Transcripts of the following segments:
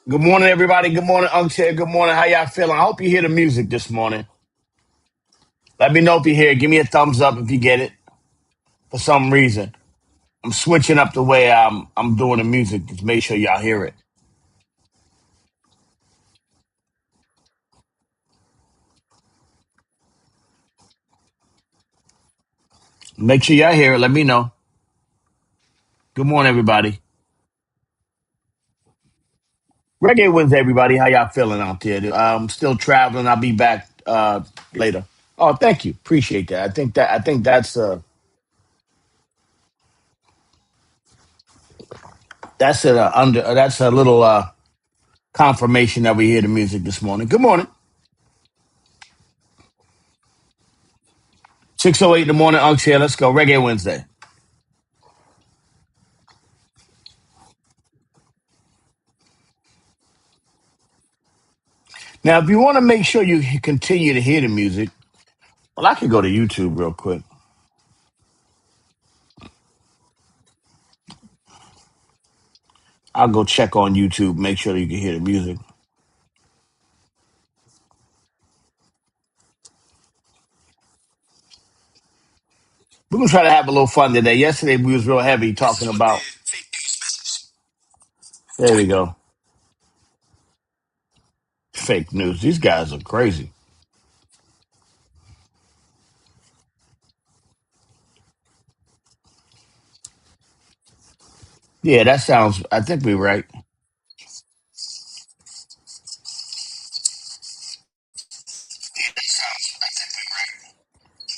Good morning, everybody. Good morning, Uncle. Good morning. How y'all feeling? I hope you hear the music this morning. Let me know if you hear it. Give me a thumbs up if you get it. For some reason, I'm switching up the way I'm doing the music to make sure y'all hear it. Make sure y'all hear it. Let me know. Good morning, everybody. Reggae Wednesday, everybody. How y'all feeling out there? I'm still traveling. I'll be back later. Oh, thank you. Appreciate that. That's a little confirmation that we hear the music this morning. Good morning. 6:08 in the morning, Unks here. Let's go. Reggae Wednesday. Now, if you want to make sure you continue to hear the music, well, I could go to YouTube real quick. I'll go check on YouTube, make sure that you can hear the music. We're gonna try to have a little fun today. Yesterday we was real heavy talking about. There we go. Fake news. These guys are crazy. Yeah, that sounds. I think we're right.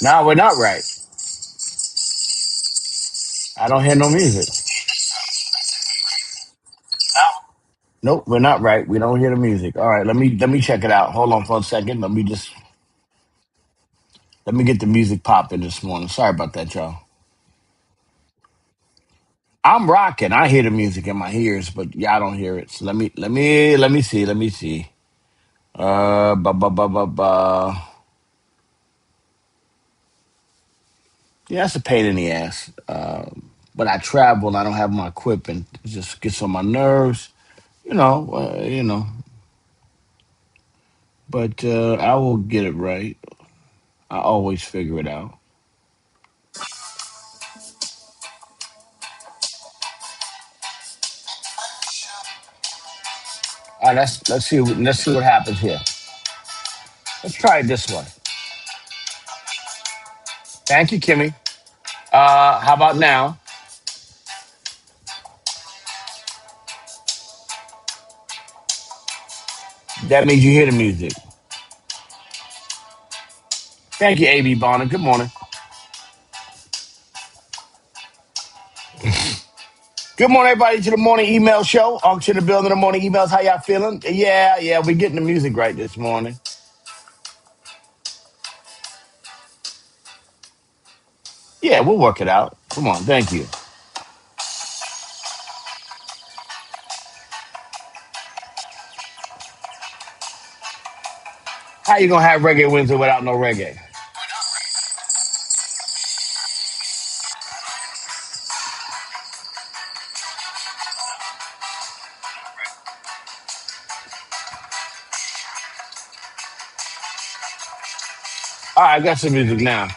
No, we're not right. I don't hear no music. Nope, we're not right. We don't hear the music. All right, let me check it out. Hold on for a second. Let me get the music popping this morning. Sorry about that, y'all. I'm rocking. I hear the music in my ears, but y'all don't hear it. So let me see. Ba ba ba ba ba. Yeah, that's a pain in the ass. When I travel and I don't have my equipment, it just gets on my nerves. You know. But I will get it right. I always figure it out. All right, let's see what happens here. Let's try it this way. Thank you, Kimmy. How about now? That means you hear the music. Thank you, AB Bonner. Good morning. Good morning, everybody, to the morning email show. On to the building, the morning emails. How y'all feeling? Yeah, we're getting the music right this morning. Yeah, we'll work it out. Come on, thank you. How you gonna have reggae Wednesday without no reggae? All right, I got some music now.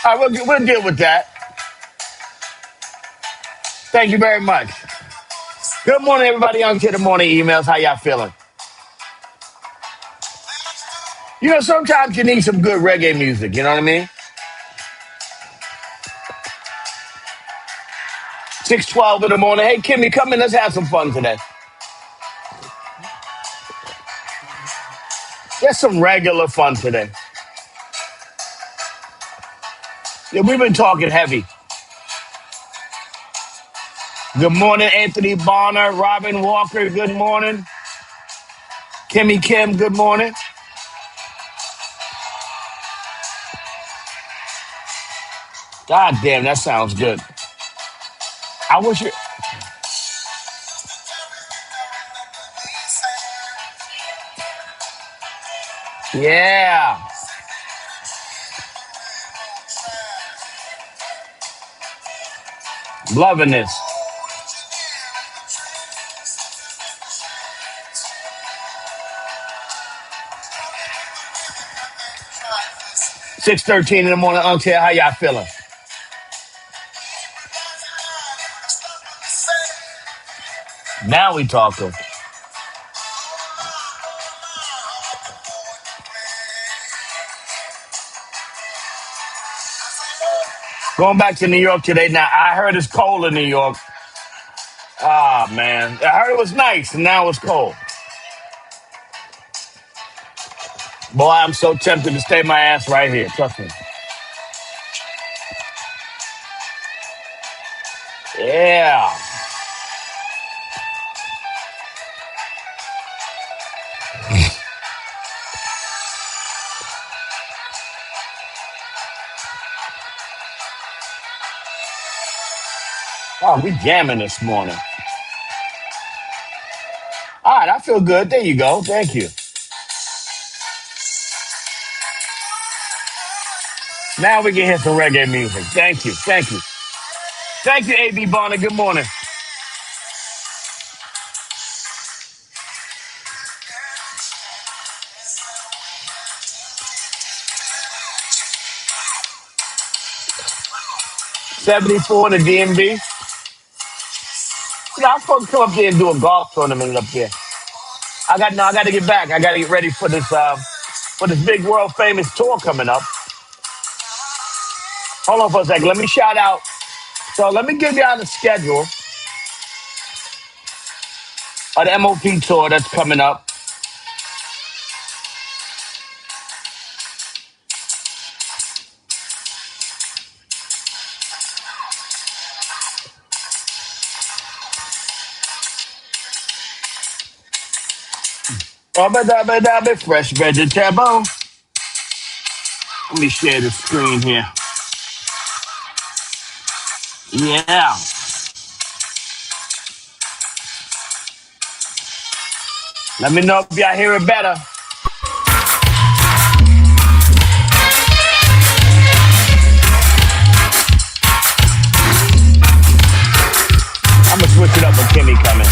All right, we'll deal with that. Thank you very much. Good morning, everybody. On to the morning emails. How y'all feeling? Sometimes you need some good reggae music. You know what I mean? 6:12 in the morning. Hey, Kimmy, come in. Let's have some fun today. Just some regular fun today. Yeah, we've been talking heavy. Good morning, Anthony Bonner, Robin Walker. Good morning, Kimmy Kim. Good morning. God damn, that sounds good. I wish it. Yeah, loving this. 6:13 in the morning. Uncle, how y'all feeling? Now we talking. Going back to New York today. Now I heard it's cold in New York. Ah man, I heard it was nice, and now it's cold. Boy, I'm so tempted to stay my ass right here. Trust me. Yeah. Oh, we jamming this morning. All right, I feel good. There you go. Thank you. Now we can hear some reggae music. Thank you. Thank you. Thank you, AB Bonner. Good morning. 74 in the DMV. I'm supposed to come up there and do a golf tournament up there. I got to get back. I got to get ready for this big world famous tour coming up. Hold on for a second. Let me shout out. So let me give y'all the schedule of the MOP tour that's coming up. Fresh vegetable. Let me share the screen here. Yeah. Let me know if y'all hear it better. I'm gonna switch it up with Kimmy coming.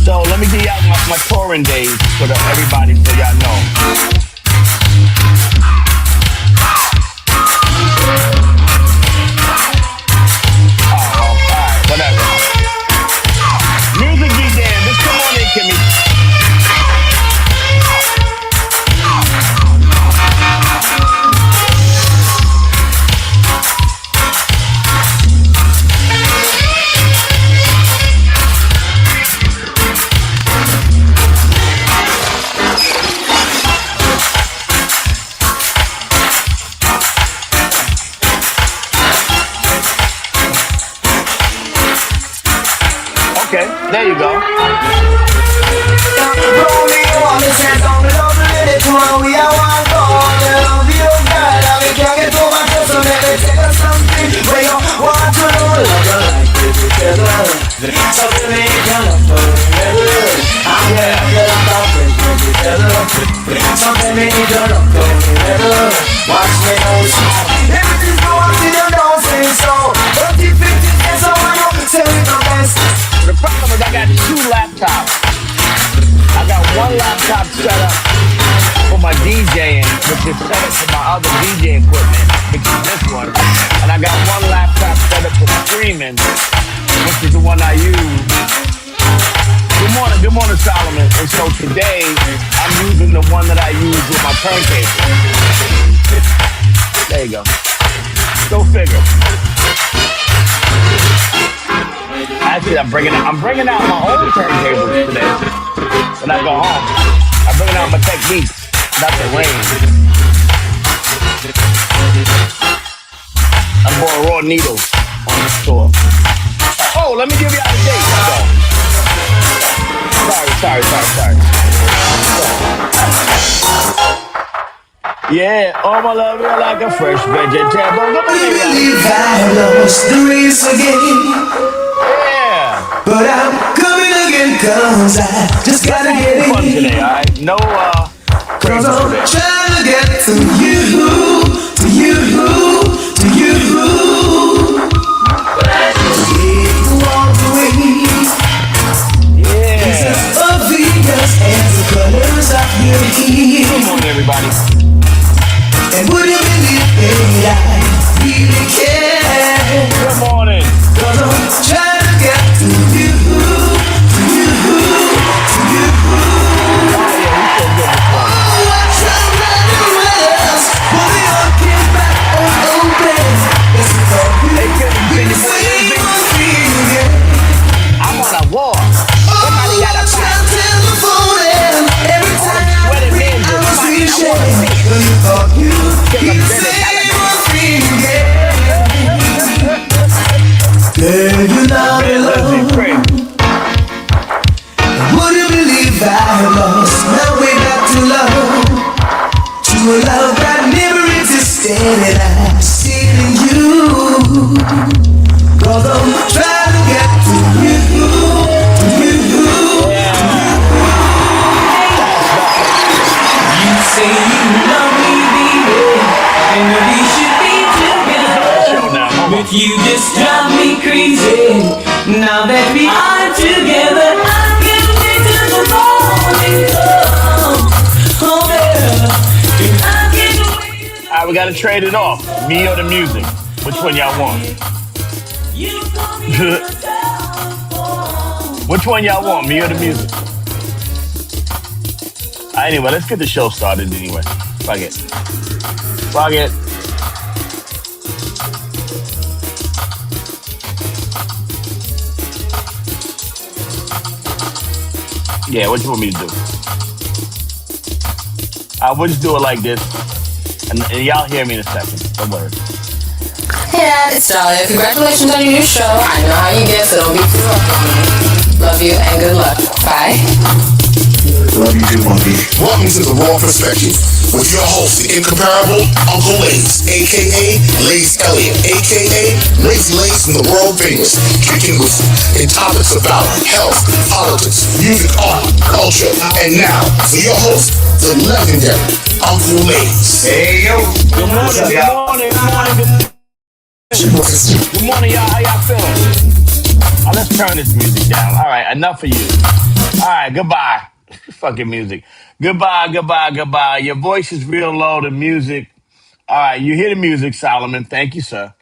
So let me give y'all my touring days for everybody so y'all know. Whatever. Music be damned. Just come on in, Kimmy. Okay, there you go. The problem is I got two laptops. I got one laptop set up for my DJing, which is set up for my other DJ equipment, which is this one. And I got one laptop set up for streaming, which is the one I use. Good morning, Solomon. And so today, I'm using the one that I use with my turntable. There you go. Go figure. Actually, I'm bringing out my old turntables today when I go home. I'm bringing out my techniques, not the range. I'm going raw needles on the tour. Oh, let me give you out a date. Sorry. Yeah, oh my love, you're like a fresh vegetable. Believe I lost the race again. Yeah. But I'm coming again, cause I just gotta get Fun in. today, alright? No Cause crazy I'm today. trying to get to you. You walk away. Yeah. It's as obvious as the colors You just drive me crazy. Now that we are together, I can't wait till the morning comes. Oh, yeah. And I can't wait till All right, we got to trade it off. Me or the music? Which one y'all want? you call me on the telephone. Which one y'all want? Me or the music? Anyway, let's get the show started anyway. Fuck it. Fuck it. Yeah, what you want me to do? We'll just do it like this. And y'all hear me in a second. Don't worry. Hey Dad, it's Dahlia. Congratulations on your new show. I know how you get, so don't be too rough on me. Love you and good luck. Bye. Love you too, Monkey. Welcome to the Raw Perspective with your host, the incomparable Uncle Lace, aka Lace Elliott, aka Lace Lace from the world famous Kicking Whistle, and topics about health, politics, music, art, culture, and now for your host, the legendary Uncle Lace. Hey yo, Good morning, good morning, good morning, good morning, y'all. How y'all feeling? Let's turn this music down. All right, enough of you. All right, goodbye. Fucking music. Goodbye, goodbye, goodbye. Your voice is real low, the music. All right, you hear the music, Solomon. Thank you, sir.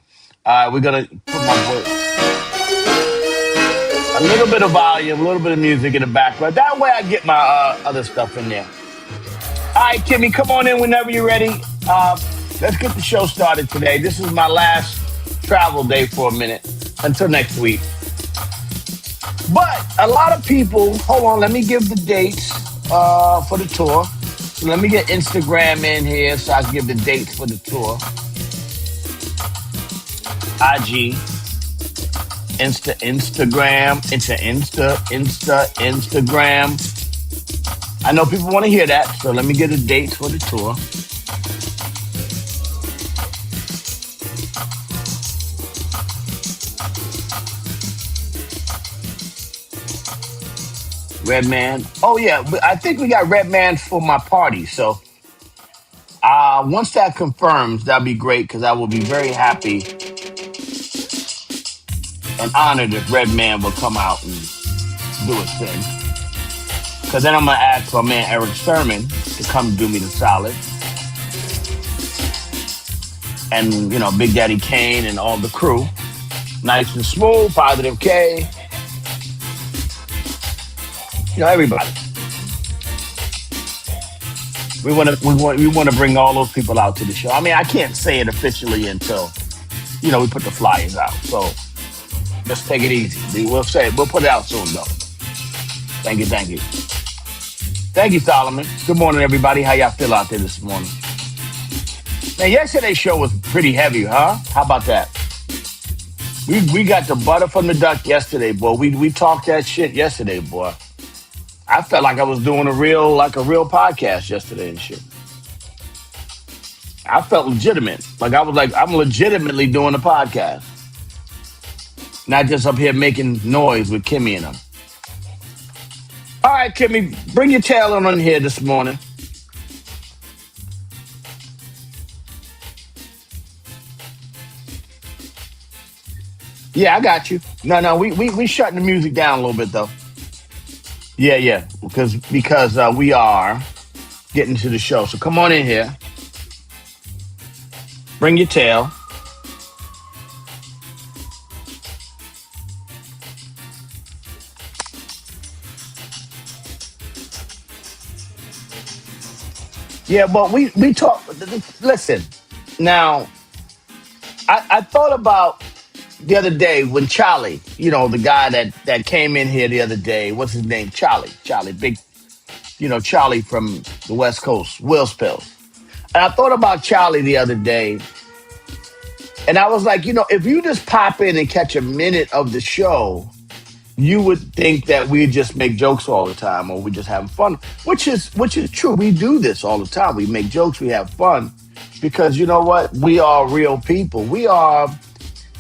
All right, we're going to put my voice. A little bit of volume, a little bit of music in the background. That way I get my other stuff in there. All right, Kimmy, come on in whenever you're ready. Let's get the show started today. This is my last travel day for a minute until next week. But a lot of people, hold on, let me give the dates for the tour. So let me get Instagram in here so I can give the dates for the tour. IG, Instagram. I know people want to hear that, so let me get the dates for the tour. Redman. Oh yeah, I think we got Redman for my party. So once that confirms, that'll be great because I will be very happy and honored if Redman will come out and do his thing. Because then I'm gonna ask my man Eric Sermon to come do me the solid, and Big Daddy Kane and all the crew, nice and smooth, Positive K. Everybody. We want to bring all those people out to the show. I mean, I can't say it officially until we put the flyers out. So just take it easy. We'll put it out soon though. Thank you, Solomon. Good morning, everybody. How y'all feel out there this morning? Now, yesterday's show was pretty heavy, huh? How about that? We got the butter from the duck yesterday, boy. We talked that shit yesterday, boy. I felt like I was doing a real podcast yesterday and shit. I felt legitimate. I'm legitimately doing a podcast. Not just up here making noise with Kimmy and them. All right, Kimmy, bring your tail on in here this morning. Yeah, I got you. No, we shutting the music down a little bit though. Yeah, because we are getting to the show. So come on in here. Bring your tail. Yeah, but we talk. Listen, now I thought about the other day when Charlie, the guy that came in here the other day. What's his name? Charlie, big, Charlie from the West Coast, Will Spills. And I thought about Charlie the other day, and I was like, if you just pop in and catch a minute of the show, you would think that we just make jokes all the time or we just having fun, which is true. We do this all the time. We make jokes, we have fun, because you know what? We are real people. We are.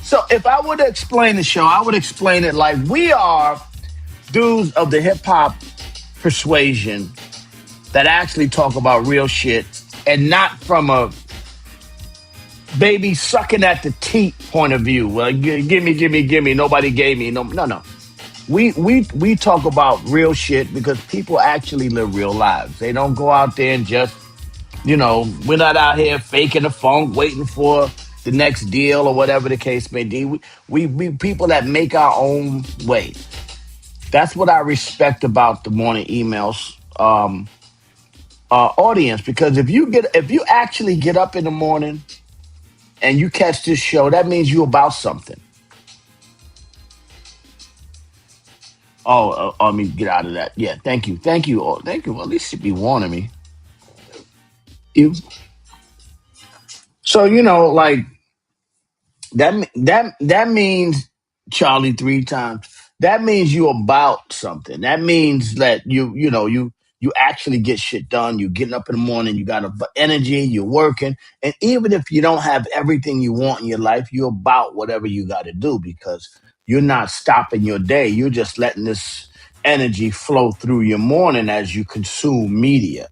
So if I were to explain the show, I would explain it like we are dudes of the hip hop persuasion that actually talk about real shit and not from a baby, sucking at the teat point of view. Well, give me, give me, give me. Nobody gave me. No, no, no. We talk about real shit because people actually live real lives. They don't go out there and just, we're not out here faking the funk, waiting for the next deal or whatever the case may be. We people that make our own way. That's what I respect about the morning emails audience. Because if you actually get up in the morning and you catch this show, that means you about something. Oh, let me get out of that. Yeah, thank you, thank you, thank you. Well, at least you be warning me. You. So like that means Charlie three times. That means you about something. That means that you actually get shit done. You getting up in the morning. You got energy. You're working, and even if you don't have everything you want in your life, you're about whatever you got to do because you're not stopping your day. You're just letting this energy flow through your morning as you consume media.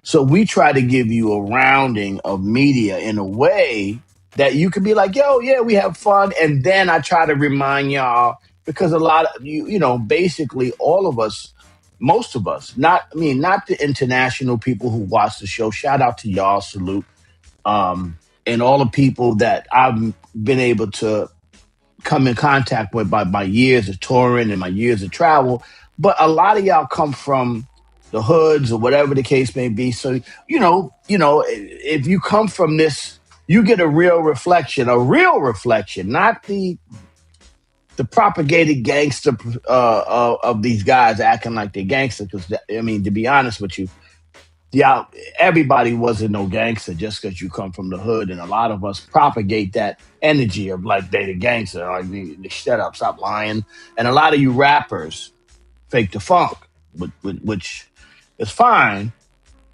So we try to give you a rounding of media in a way that you could be like, yo, yeah, we have fun. And then I try to remind y'all because a lot of basically all of us, most of us, not the international people who watch the show. Shout out to y'all, salute. And all the people that I've been able to come in contact with by my years of touring and my years of travel. But a lot of y'all come from the hoods or whatever the case may be. So, if you come from this, you get a real reflection, not the propagated gangster of these guys acting like they're gangster. Because, I mean, to be honest with you, yeah, everybody wasn't no gangster just because you come from the hood, and a lot of us propagate that energy of like they the gangster. Like, shut up, stop lying. And a lot of you rappers fake the funk, which is fine,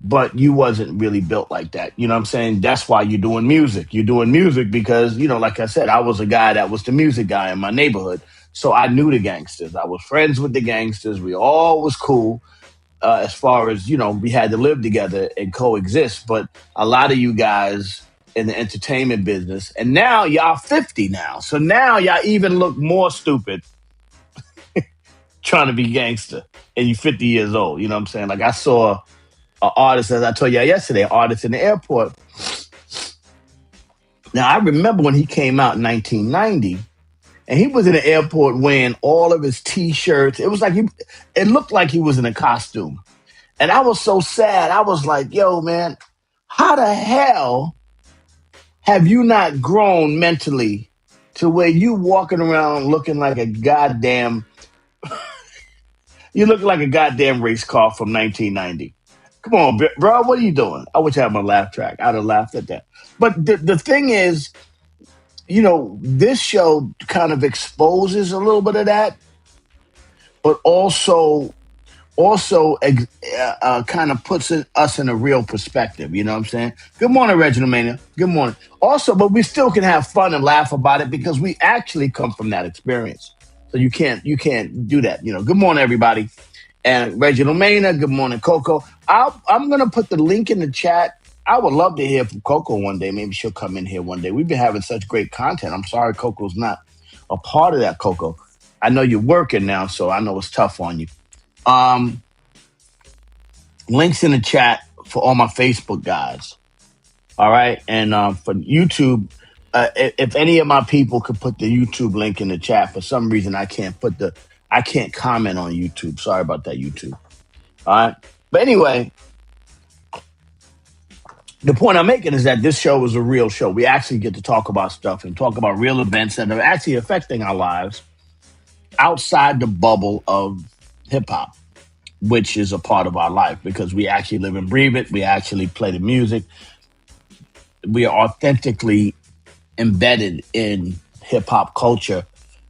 but you wasn't really built like that. You know what I'm saying? That's why you're doing music. You're doing music because, like I said, I was a guy that was the music guy in my neighborhood. So I knew the gangsters. I was friends with the gangsters. We all was cool as far as, we had to live together and coexist. But a lot of you guys in the entertainment business, and now y'all 50 now. So now y'all even look more stupid trying to be gangster and you 50 years old. You know what I'm saying? Like I saw an artist, as I told you yesterday, an artist in the airport. Now I remember when he came out in 1990 and he was in the airport wearing all of his t-shirts. It was like it looked like he was in a costume. And I was so sad. I was like, yo, man, how the hell have you not grown mentally to where you walking around looking like a goddamn you look like a goddamn race car from 1990. Come on, bro. What are you doing? I wish I had my laugh track. I'd have laughed at that. But the thing is, this show kind of exposes a little bit of that, but also kind of puts us in a real perspective. You know what I'm saying? Good morning, Reginald Mania. Good morning. Also, but we still can have fun and laugh about it because we actually come from that experience. So you can't do that. Good morning, everybody. And Reginald Mania, good morning, Coco. I'm going to put the link in the chat. I would love to hear from Coco one day. Maybe she'll come in here one day. We've been having such great content. I'm sorry Coco's not a part of that, Coco. I know you're working now, so I know it's tough on you. Links in the chat for all my Facebook guys. All right. And for YouTube, if any of my people could put the YouTube link in the chat, for some reason I can't comment on YouTube. Sorry about that, YouTube. All right. But anyway, the point I'm making is that this show is a real show. We actually get to talk about stuff and talk about real events that are actually affecting our lives outside the bubble of hip hop, which is a part of our life because we actually live and breathe it. We actually play the music. We are authentically embedded in hip hop culture.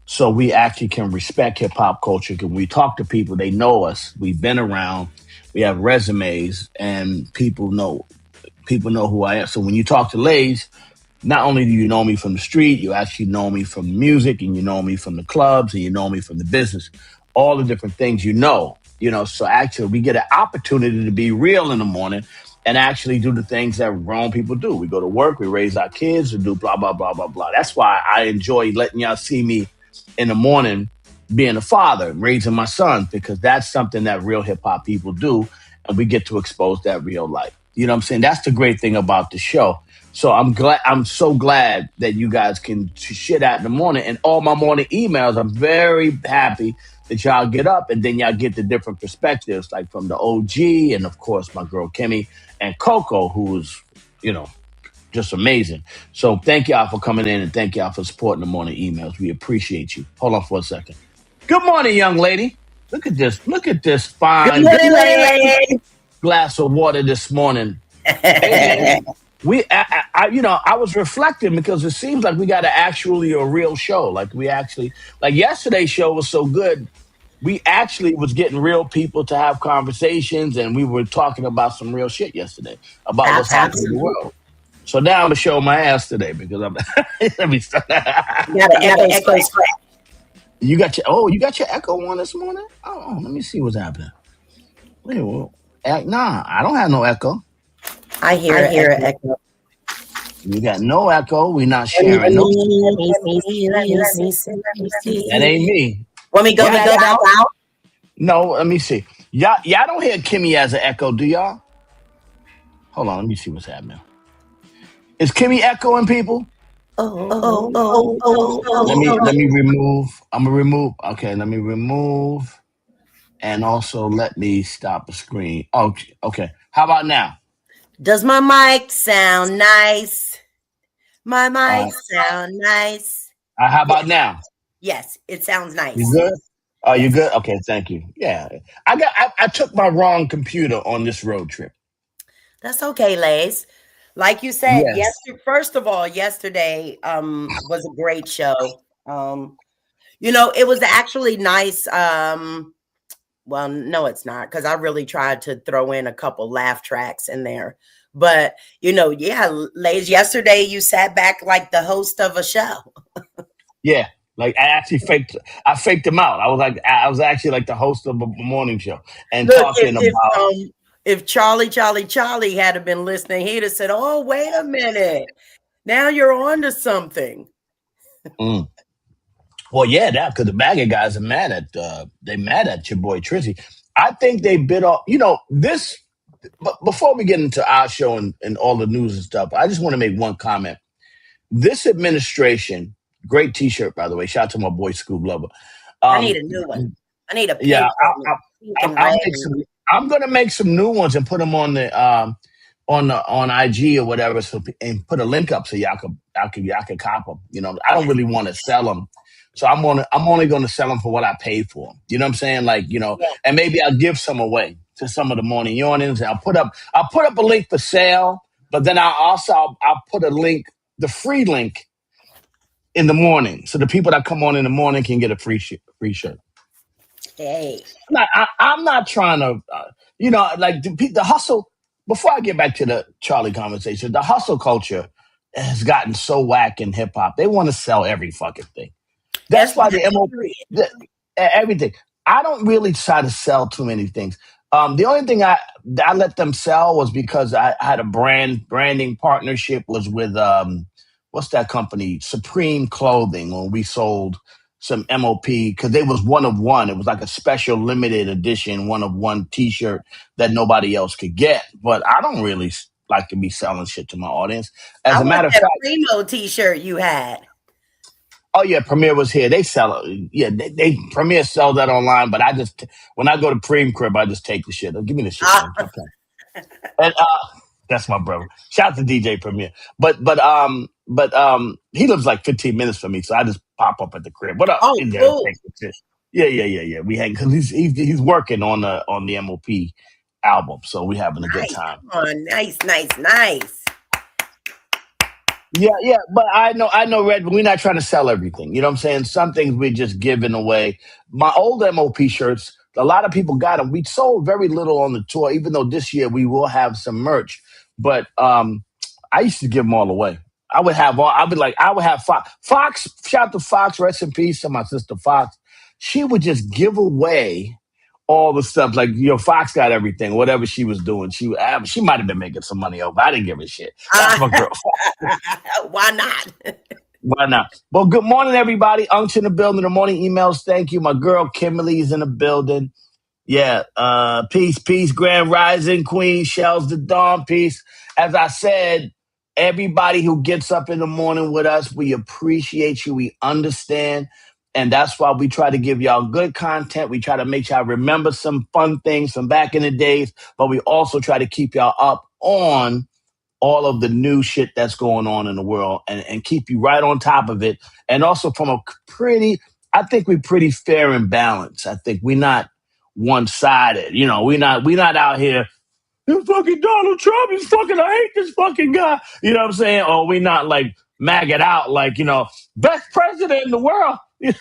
So we actually can respect hip hop culture. When we talk to people, they know us. We've been around. We have resumes, and people know who I am. So when you talk to Lays, not only do you know me from the street, you actually know me from the music, and you know me from the clubs, and you know me from the business. All the different things. So actually we get an opportunity to be real in the morning. and actually do the things that grown people do. We go to work, we raise our kids, we do blah, blah, blah, blah, blah. That's why I enjoy letting y'all see me in the morning being a father, raising my son, because that's something that real hip hop people do. And we get to expose that real life. You know what I'm saying? That's the great thing about the show. So I'm so glad that you guys can shit out in the morning. And all my morning emails, I'm very happy that y'all get up and then y'all get the different perspectives, like from the OG and of course my girl Kimmy and Coco, who's, you know, just amazing. So thank y'all for coming in and thank y'all for supporting the morning emails. We appreciate you. Hold on for a second. Good morning, young lady. Look at this. Look at this Good fine morning, lady. glass of water this morning. Hey man, I was reflecting because it seems like we got actually a real show. Like we actually, like yesterday's show was so good. We actually was getting real people to have conversations, and we were talking about some real shit yesterday about what's happening in the Absolutely. world. So now I'm gonna show my ass today because I'm. Let me start. You got an echo space. You got your echo on this morning. Oh, let me see what's happening. Wait, well, nah, I don't have no echo. I hear an echo. You got no echo. We're not Let me, let sharing me no. see, let me see, let me see, let me That see. ain't me. Want me to go back out? No, let me see. Y'all don't hear Kimmy as an echo, do y'all? Hold on, let me see what's happening. Is Kimmy echoing people? Let me remove. I'm gonna remove. Okay, let me remove, and also let me stop the screen. Oh, okay. How about now? Does my mic sound nice? My Uh, mic sound nice. how about Yes, now? yes, it sounds You nice. good? Oh, you Yes. good? Okay, thank you. Yeah, I took my wrong computer on this road trip. That's okay, Lace. Like you said, Yes. first of all, yesterday was a great show. It was actually nice. Well, no, it's not because I really tried to throw in a couple laugh tracks in there. But yeah, Lays, yesterday you sat back like the host of a show. Yeah. Like I faked him out. I was actually like the host of a morning show and Look, talking about. if Charlie had have been listening, he'd have said, "Oh, wait a minute, now you're on to something." Mm. Well, yeah, that because the bagger guys are mad at they mad at your boy Trizzy. I think they bit off. This. But before we get into our show and all the news and stuff, I just want to make one comment. This administration, great T-shirt by the way. Shout out to my boy Scoob Lover. I need Um, a new one. I need a yeah, pink one, pink and I'll red. make some. I'm gonna make some new ones and put them on the on IG or whatever, so and put a link up so y'all can cop them. I don't really want to sell them, so I'm only gonna sell them for what I paid for them. You know what I'm saying? Like Yeah. and maybe I'll give some away to some of the morning yawnings. I'll put up a link for sale, but then I'll put a link, the free link in the morning, so the people that come on in the morning can get a free shirt. Hey, I'm not trying to, like the hustle. Before I get back to the Charlie conversation, the hustle culture has gotten so whack in hip hop. They want to sell every fucking thing. That's why the MO, period. everything. I don't really try to sell too many things. The only thing I let them sell was because I had a branding partnership was with what's that company, Supreme Clothing, when we sold some MOP because they was one of one. It was like a special limited edition one of one T-shirt that nobody else could get. But I don't really like to be selling shit to my audience. As I a want matter of that fact. Primo T-shirt you had. Oh yeah, Premiere was here. They sell it. Yeah, they Premiere sells that online. But I just when I go to Preem Crib, I just take the shit. Give me the shit, man. Ah, Okay. And that's my brother. Shout out to DJ Premier. But he lives like 15 minutes from me, so I just pop up at the crib. What up? oh, In there, cool. take the shit. Yeah. We hang because he's working on the MOP album, so we having a good Nice. time. Come on. Nice. Yeah, but I know, Red. We're not trying to sell everything. You know what I'm saying? Some things we're just giving away. My old MOP shirts, a lot of people got them. We sold very little on the tour, even though this year we will have some merch. But I used to give them all away. I would have all. I would have Fox. Shout out to Fox. Rest in peace to my sister Fox. She would just give away all the stuff. Like, Fox got everything, whatever she was doing. She might have been making some money over. I didn't give a shit. That's my girl. Why not? Why not? Well, good morning, everybody. Unction in the building. The morning emails. Thank you. My girl Kimberly is in the building. Yeah. Peace. Grand Rising, Queen. Shells the Dawn. Peace. As I said, everybody who gets up in the morning with us, we appreciate you. We understand. And that's why we try to give y'all good content. We try to make y'all remember some fun things from back in the days, but we also try to keep y'all up on all of the new shit that's going on in the world and keep you right on top of it. And also from I think we're pretty fair and balanced. I think we're not one-sided. We're not out here, "You fucking Donald Trump is fucking, I hate this fucking guy." You know what I'm saying? Or we're not like maggot out, like, best president in the world. You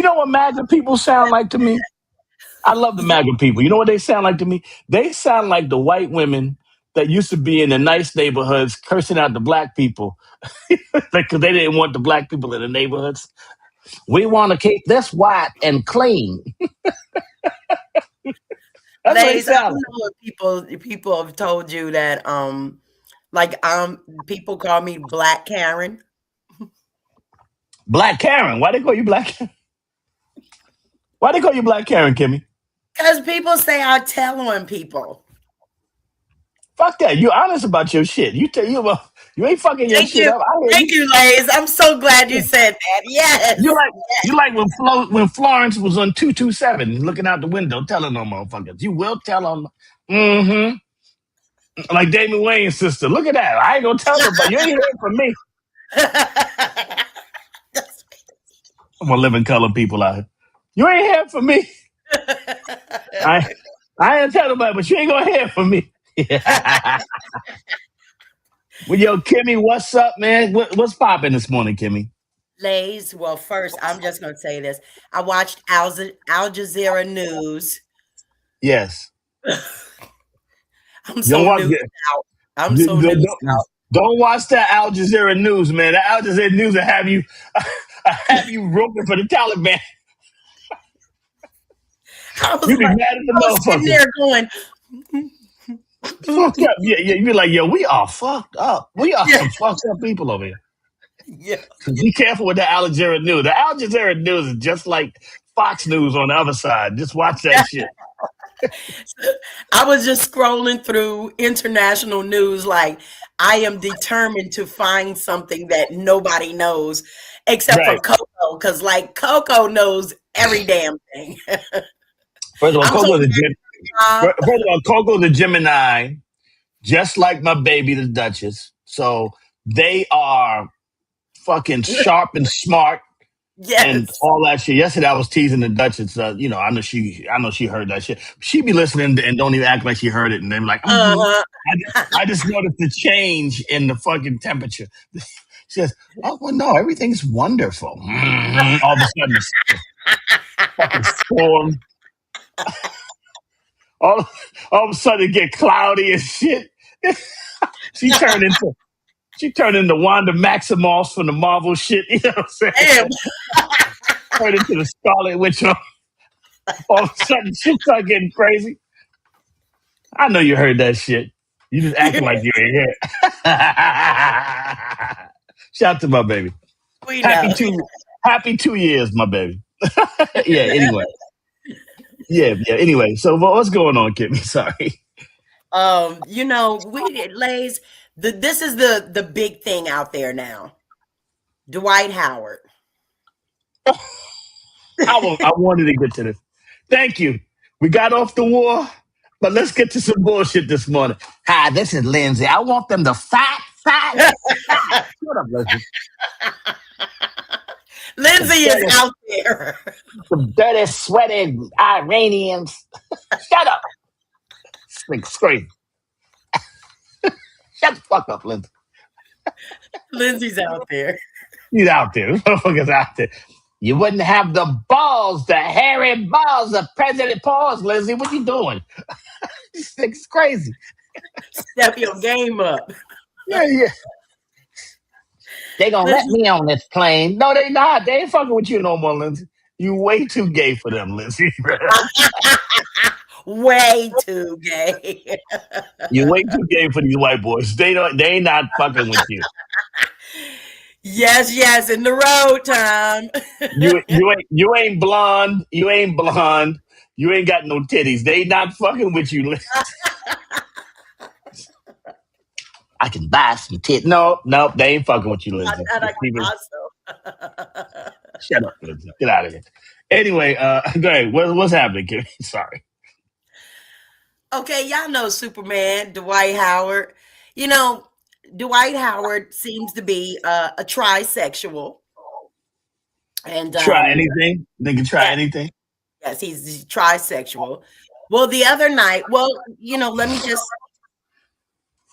know what MAGA people sound like to me? I love the MAGA people. You know what they sound like to me? They sound like the white women that used to be in the nice neighborhoods cursing out the black people because they didn't want the black people in the neighborhoods. We want to keep this white and clean. That's what they Lays, I sound don't like. know if people have told you that people call me Black Karen. Black Karen. Why they call you Black Karen? Why they call you Black Karen, Kimmy? Because people say I tell on people. Fuck that. You honest about your shit. You ain't fucking your Thank shit you. up. I hear Thank you, Lays. I'm so glad you said that. Yes. You like when Florence was on 227 looking out the window telling them motherfuckers. You will tell them. Mm-hmm. Like Damon Wayans' sister. Look at that. I ain't gonna tell nobody. You ain't hearing from me. I'm gonna live in color people out here. You ain't hearing from me. I ain't tell nobody, but you ain't gonna hear from me. Well, yo, Kimmy, what's up, man? What's popping this morning, Kimmy? Lays, well, first, I'm just going to say this. I watched Al Jazeera News. Yes. I'm so news out. I'm so news out. Don't watch that Al Jazeera News, man. That Al Jazeera News will have you roping for the Taliban. I was You be mad at the sitting there going, fucked up. Yeah, you be like, yo, we are fucked up. We are some fucked up people over here. yeah. Be careful with the Al Jazeera News. The Al Jazeera News is just like Fox News on the other side. Just watch that shit. I was just scrolling through international news like I am determined to find something that nobody knows except for Coco, because like Coco knows every damn thing. First of all, Coco the Gemini, just like my baby, the Duchess. So they are fucking sharp and smart. Yes. And all that shit. Yesterday I was teasing the Duchess. I know she heard that shit. She be listening and don't even act like she heard it. And they're like, I just noticed the change in the fucking temperature. She says, "Oh well, no, everything's wonderful." All of a sudden, fucking storm. All of a sudden, it get cloudy and shit. She turned into Wanda Maximoff from the Marvel shit. You know what I'm saying? Damn. Turned into the Scarlet Witch. All of a sudden, she started getting crazy. I know you heard that shit. You just acting like you ain't hear it. Shout out to my baby. Happy 2 years, my baby. Yeah, anyway. Yeah, anyway. So what's going on, Kimmy? Sorry. Lays, this is the big thing out there now. Dwight Howard. I wanted to get to this. Thank you. We got off the war, but let's get to some bullshit this morning. Hi, this is Lindsay. I want them to fight. Shut up, Lindsay. Lindsay is out there. Some dirty, sweaty Iranians. Shut up. Scream. Shut the fuck up, Lindsay. Lindsay's out there. He's out there. This motherfucker's out there. You wouldn't have the balls, the hairy balls of President Pause, Lindsay. What you doing? This thing's crazy. Step your game up. Yeah. They gonna let me on this plane. No, they not. They ain't fucking with you no more, Lindsay. You way too gay for them, Lizzie. Way too gay. You way too gay for these white boys. They ain't not fucking with you. Yes, in the road time. You ain't blonde. You ain't blonde. You ain't got no titties. They not fucking with you. I can buy some titties. No, they ain't fucking with you, Lindsay. Not Just like keep it- also. Shut up, Lindsay. Get out of here. Anyway, go ahead. What's happening, Kimmy? Sorry. Okay, y'all know Superman, Dwight Howard. You know, Dwight Howard seems to be a trisexual. And Try anything? They can try yeah, anything. yes, he's trisexual. Well, the other night, let me just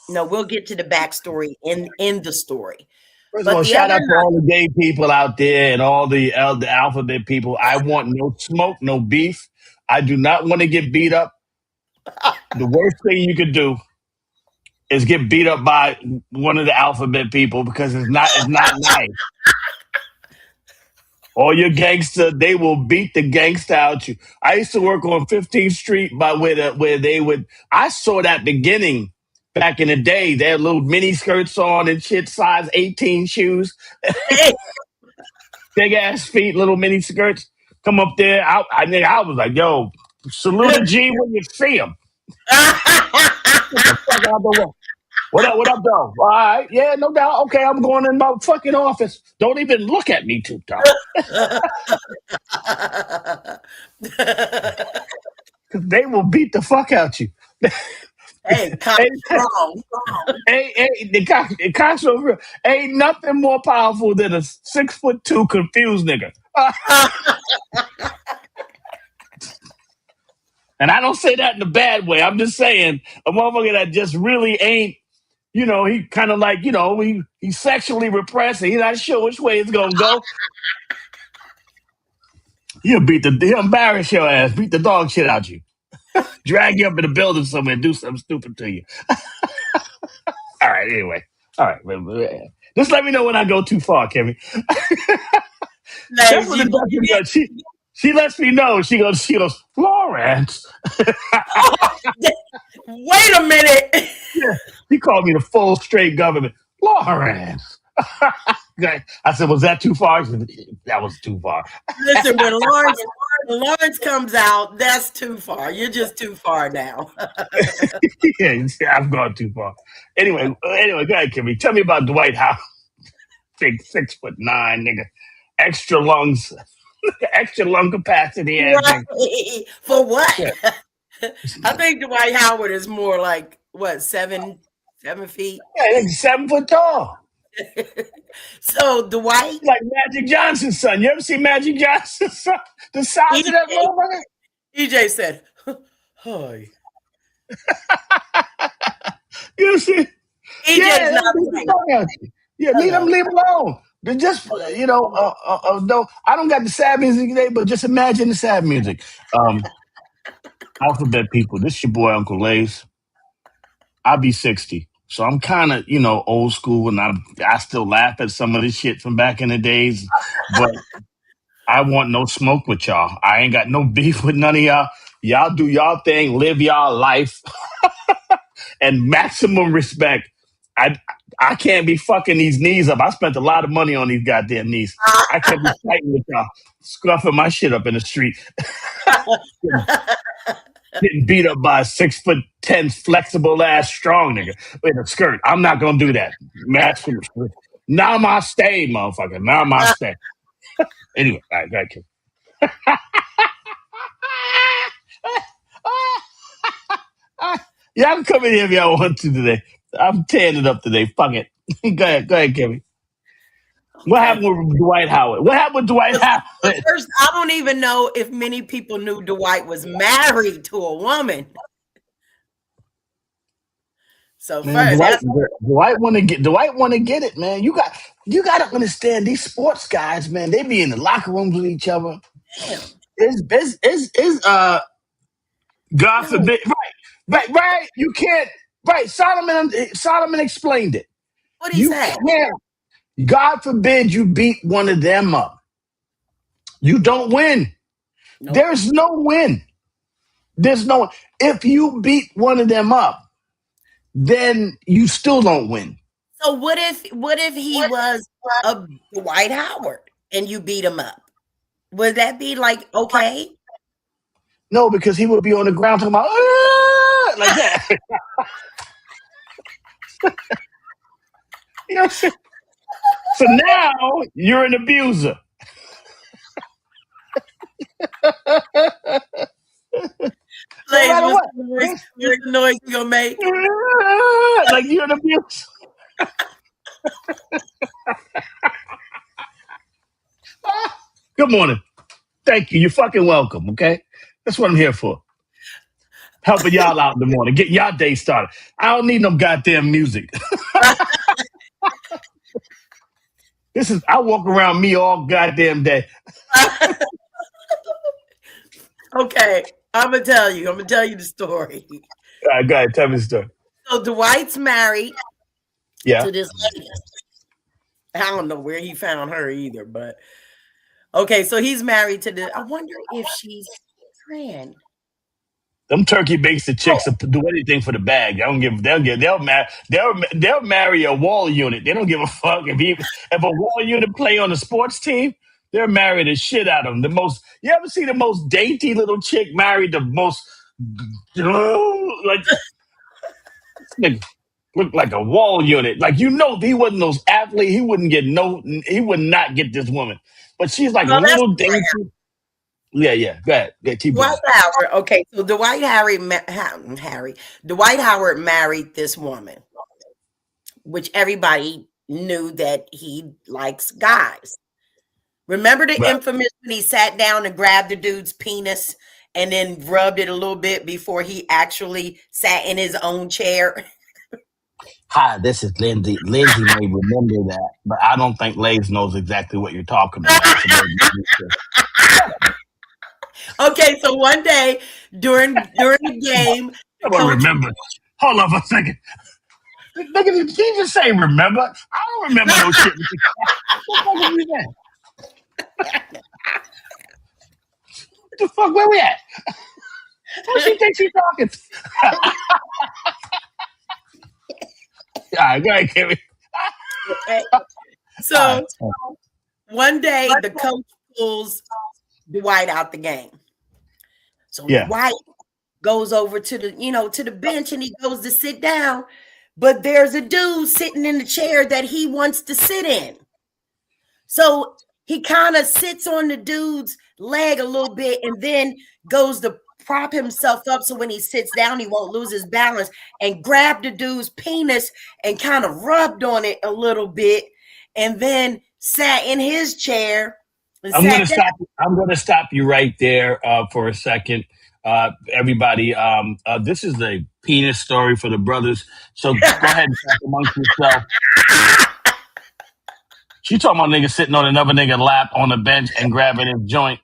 no, we'll get to the backstory in the story. First of But all, the shout other out to night, all the gay people out there and all the alphabet people. I want no smoke, no beef. I do not want to get beat up. The worst thing you could do is get beat up by one of the alphabet people because it's not nice. All your gangster, they will beat the gangster out you. I used to work on 15th Street by where they would. I saw that beginning back in the day. They had little mini skirts on and shit, size 18 shoes, big ass feet, little mini skirts. Come up there. I was like, yo, salute a G when you see him. Get the fuck out the way. What up? What up, though? All right, yeah, no doubt. Okay, I'm going in my fucking office. Don't even look at me too tough. They will beat the fuck out you. hey, Hey, strong. the cops over ain't nothing more powerful than a 6'2" confused nigga. And I don't say that in a bad way. I'm just saying a motherfucker that just really ain't, he kind of like, he's sexually repressed and he's not sure which way it's gonna go. He'll embarrass your ass, beat the dog shit out you, drag you up in the building somewhere, and do something stupid to you. All right, anyway. All right. Just let me know when I go too far, Kevin. That's what the doctor does. She lets me know. She goes, Florence. Wait a minute. Yeah. He called me the full straight government. Florence. I said, was that too far? She said, that was too far. Listen, when Lawrence comes out, that's too far. You're just too far now. Yeah, I've gone too far. Anyway, go ahead, Kimmy. Tell me about Dwight Howard. Big 6'9" nigga. Extra lungs. Extra lung capacity. Right. For what? Yeah. I think Dwight Howard is more like what, 7 feet? Yeah, he's 7 foot tall. So Dwight, Like Magic Johnson's son. You ever see Magic Johnson's son? The size of that motherfucker? EJ said, "Hi." You see? EJ's not Yeah, leave him alone. But just no, I don't got the sad music today, but just imagine the sad music. Alphabet people, this is your boy Uncle Lace. I'll be 60. So I'm kind of, old school, and I still laugh at some of this shit from back in the days. But I want no smoke with y'all. I ain't got no beef with none of y'all. Y'all do y'all thing, live y'all life, and maximum respect. I can't be fucking these knees up. I spent a lot of money on these goddamn knees. I can't be fighting with y'all, scuffing my shit up in the street. Getting beat up by a 6'10" flexible ass strong nigga with a skirt. I'm not gonna do that. Maximum. Namaste, motherfucker. Namaste. Anyway, all right, kid. Y'all can come in here if y'all want to today. I'm tearing it up today. Fuck it. Go ahead, Kevin. What happened with Dwight Howard? What happened with Dwight Howard? First, I don't even know if many people knew Dwight was married to a woman. So Man, first, Dwight want to get it, man. You got to understand these sports guys, man. They be in the locker rooms with each other. damn. God forbid, right. You can't, right. Solomon explained it. What he say? can't. God forbid you beat one of them up. You don't win. Nope. There's no win. There's no. If you beat one of them up, then you still don't win. So what if he was a Dwight Howard and you beat him up? Would that be like okay? No, because he would be on the ground talking about "Ah," like that. You know what I'm saying? So now you're an abuser. No Blaze, matter what. what's the noise you gonna make? Like you're an abuser. Good morning. Thank you. You're fucking welcome, okay? That's what I'm here for. Helping y'all out in the morning. Get y'all day started. I don't need no goddamn music. I walk around me all goddamn day. Okay, I'm gonna tell you the story. All right, go ahead. Tell me the story. So Dwight's married Yeah. to this lady. I don't know where he found her either, but okay, so he's married to the. I wonder if she's friend. Them turkey basted chicks will do anything for the bag. They'll marry a wall unit. They don't give a fuck if a wall unit play on the sports team. They're married the shit out of them. You ever see the most dainty little chick married the most like this nigga look like a wall unit. Like if he wasn't those athletes, he would not get this woman. But she's like No, that's little dainty. Yeah. Go ahead. Keep going. Dwight Howard. Okay, so Dwight Howard married this woman, which everybody knew that he likes guys. Remember the Right. infamous when he sat down and grabbed the dude's penis and then rubbed it a little bit before he actually sat in his own chair? Hi, this is Lindsay. Lindsay may remember that, but I don't think Lays knows exactly what you're talking about. So Okay, so one day during the game, I don't remember. Hold on for a second. Nigga, did he just say remember? I don't remember no shit. What the fuck is that? What the fuck? Where we at? What she think she's talking? All right, go ahead, Kimmy. okay, so one day the coach pulls Dwight out the game. So Yeah. Dwight goes over to the bench and he goes to sit down, but there's a dude sitting in the chair that he wants to sit in. So he kind of sits on the dude's leg a little bit and then goes to prop himself up so when he sits down he won't lose his balance, and grabbed the dude's penis and kind of rubbed on it a little bit and then sat in his chair. I'm gonna stop you right there for a second. Everybody, this is the penis story for the brothers. So go ahead and talk amongst yourself. She talking about nigga sitting on another nigga lap on the bench and grabbing his joint.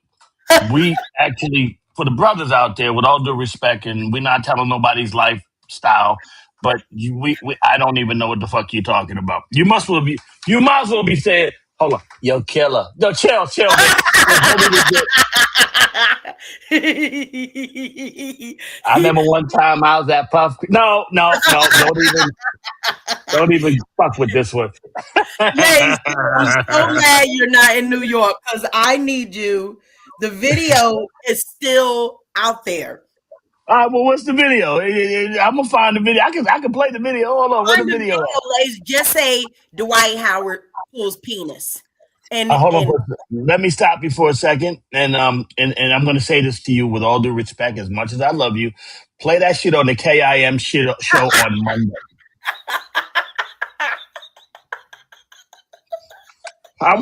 We actually, for the brothers out there, with all due respect, and we're not telling nobody's lifestyle, but I don't even know what the fuck you're talking about. You might as well be saying, hold on, yo, killer. No, chill, baby. I remember one time I was at Puff. No, don't even fuck with this one. Yes, I'm so glad you're not in New York because I need you. The video is still out there. All right, well, what's the video? I'm gonna find the video. I can play the video. Hold on, what's the video? Ladies, just say Dwight Howard pulls penis. And hold on, let me stop you for a second, and I'm gonna say this to you with all due respect, as much as I love you. Play that shit on the KIM show on Monday. I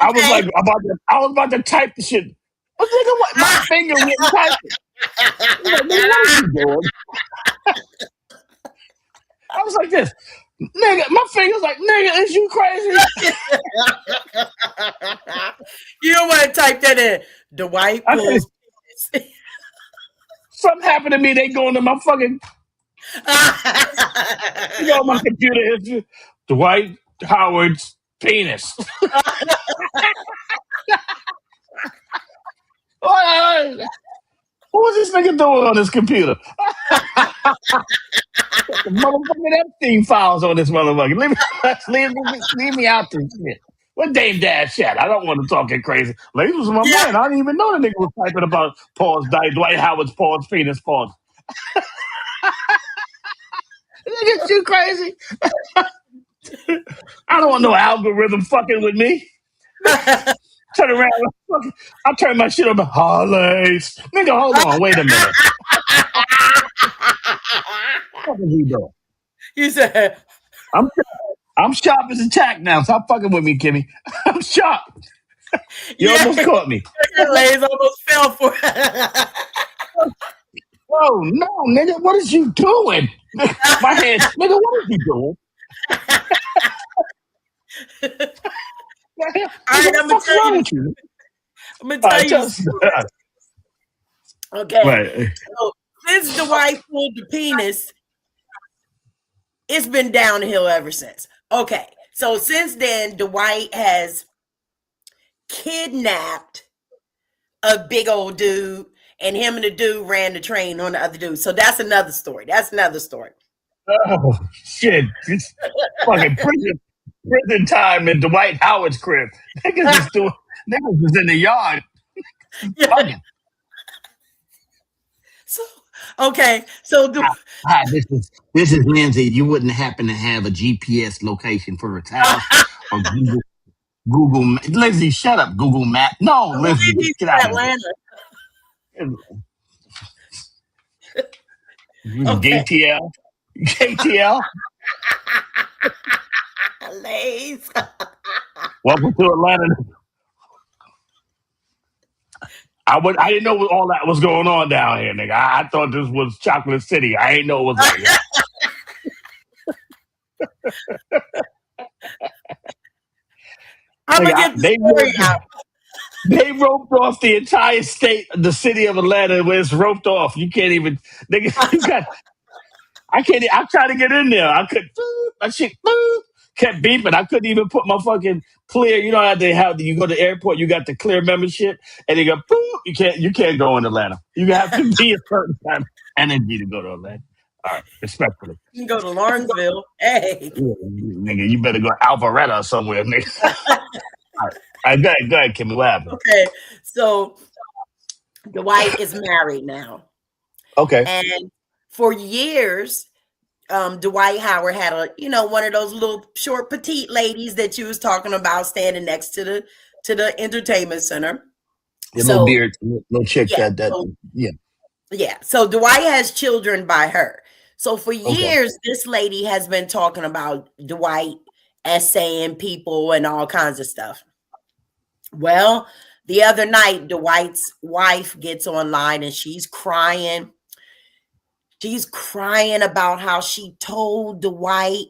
was about to type the shit. I was thinking, what? My finger wouldn't type it. Like, what are you doing? I was like this. Nigga, my finger's like, nigga, is you crazy? You don't want to type that in. Dwight pulls penis. Something happened to me, they go into my fucking my computer history. Dwight Howard's penis. What was this nigga doing on this computer? The motherfucking Epstein files on this motherfucker. Leave me out this shit. What Dame Dash at? I don't want to talk it crazy. Ladies was my Yeah. man. I didn't even know the nigga was typing about Paul's Dwight Howard's Paul's penis pause. Nigga, you crazy? I don't want no algorithm fucking with me. Turn around. I turn my shit over. Harleys. Nigga, hold on. Wait a minute. What is he doing? You said, I'm sharp as a tack now. Stop fucking with me, Kimmy. I'm sharp. You yeah, almost caught me. Lays almost fell for it. Oh no, nigga, what is you doing? My hands, nigga, what is you doing? All right, What the I'm gonna fuck's tell wrong you. with you? I'm gonna All tell right, you. tell us. Okay. Right. So since Dwight pulled the penis, it's been downhill ever since. Okay. So since then, Dwight has kidnapped a big old dude, and him and the dude ran the train on the other dude. So that's another story. Oh shit! It's fucking prison time in Dwight Howard's crib. Niggas was in the yard Yeah. fucking. So okay. So Hi, this is Lindsay. You wouldn't happen to have a GPS location for his house or Google Lindsay, shut up, Google Map. No, I Lindsay, believe he's get from out of Atlanta. here. Okay. KTL. Lays. Welcome to Atlanta. I didn't know all that was going on down here, nigga. I thought this was Chocolate City. I ain't know it was like that. I'm Nigga, gonna get the story out. They roped off the entire state, the city of Atlanta, where it's roped off. You can't even, nigga. I can't. I'm trying to get in there. I could. My shit kept beeping. I couldn't even put my fucking clear. You know how they have. You go to the airport. You got the clear membership, and they go boop. You can't. You can't go in Atlanta. You have to be a certain kind of energy to go to Atlanta. All right, respectfully. You can go to Lawrenceville. Hey. Yeah, nigga, you better go Alpharetta or somewhere, nigga. All right, go ahead, Kimmy. What happened? Okay. So Dwight is married now. Okay. And for years, Dwight Howard had one of those little short petite ladies that you was talking about standing next to the entertainment center. Yeah, So little beard, little chick yeah, that so, yeah. yeah. So Dwight has children by her. So for Okay. years, this lady has been talking about Dwight essaying people and all kinds of stuff. Well, the other night, Dwight's wife gets online and she's crying. She's crying about how she told Dwight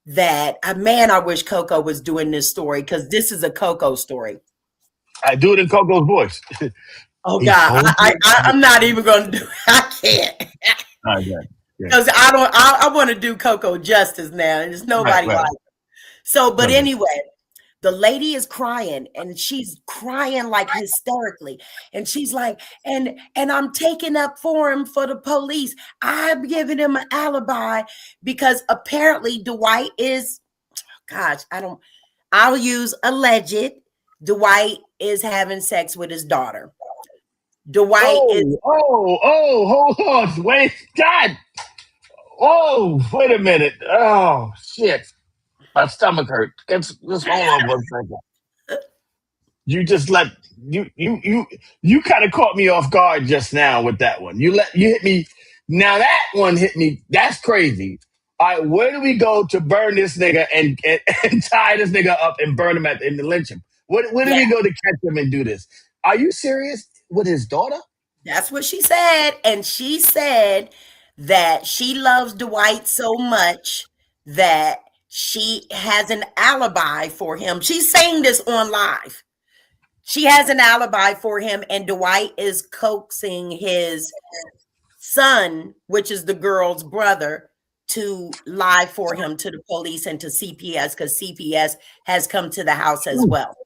that, man, I wish Coco was doing this story because this is a Coco story. I do it in Coco's voice. Oh He God, told you? I'm not even going to do it. I can't All right, yeah. because I want to do Coco justice now. There's nobody Right. like it. So, but Right. anyway, the lady is crying and she's crying like hysterically. And she's like, and I'm taking up for him for the police. I'm giving him an alibi because apparently Dwight is, I'll use alleged. Dwight is having sex with his daughter. Dwight is. Hold on. Wait, God. Oh, wait a minute. Oh, shit. My stomach hurt. Just hold on 1 second. You just let you kind of caught me off guard just now with that one. You hit me. Now that one hit me. That's crazy. All right, where do we go to burn this nigga and tie this nigga up and burn him and lynch him? Where do we go to catch him and do this? Are you serious? With his daughter? That's what she said. And she said that she loves Dwight so much that she has an alibi for him. She's saying this on live. She has an alibi for him, and Dwight is coaxing his son, which is the girl's brother, to lie for him to the police and to CPS because CPS has come to the house as well.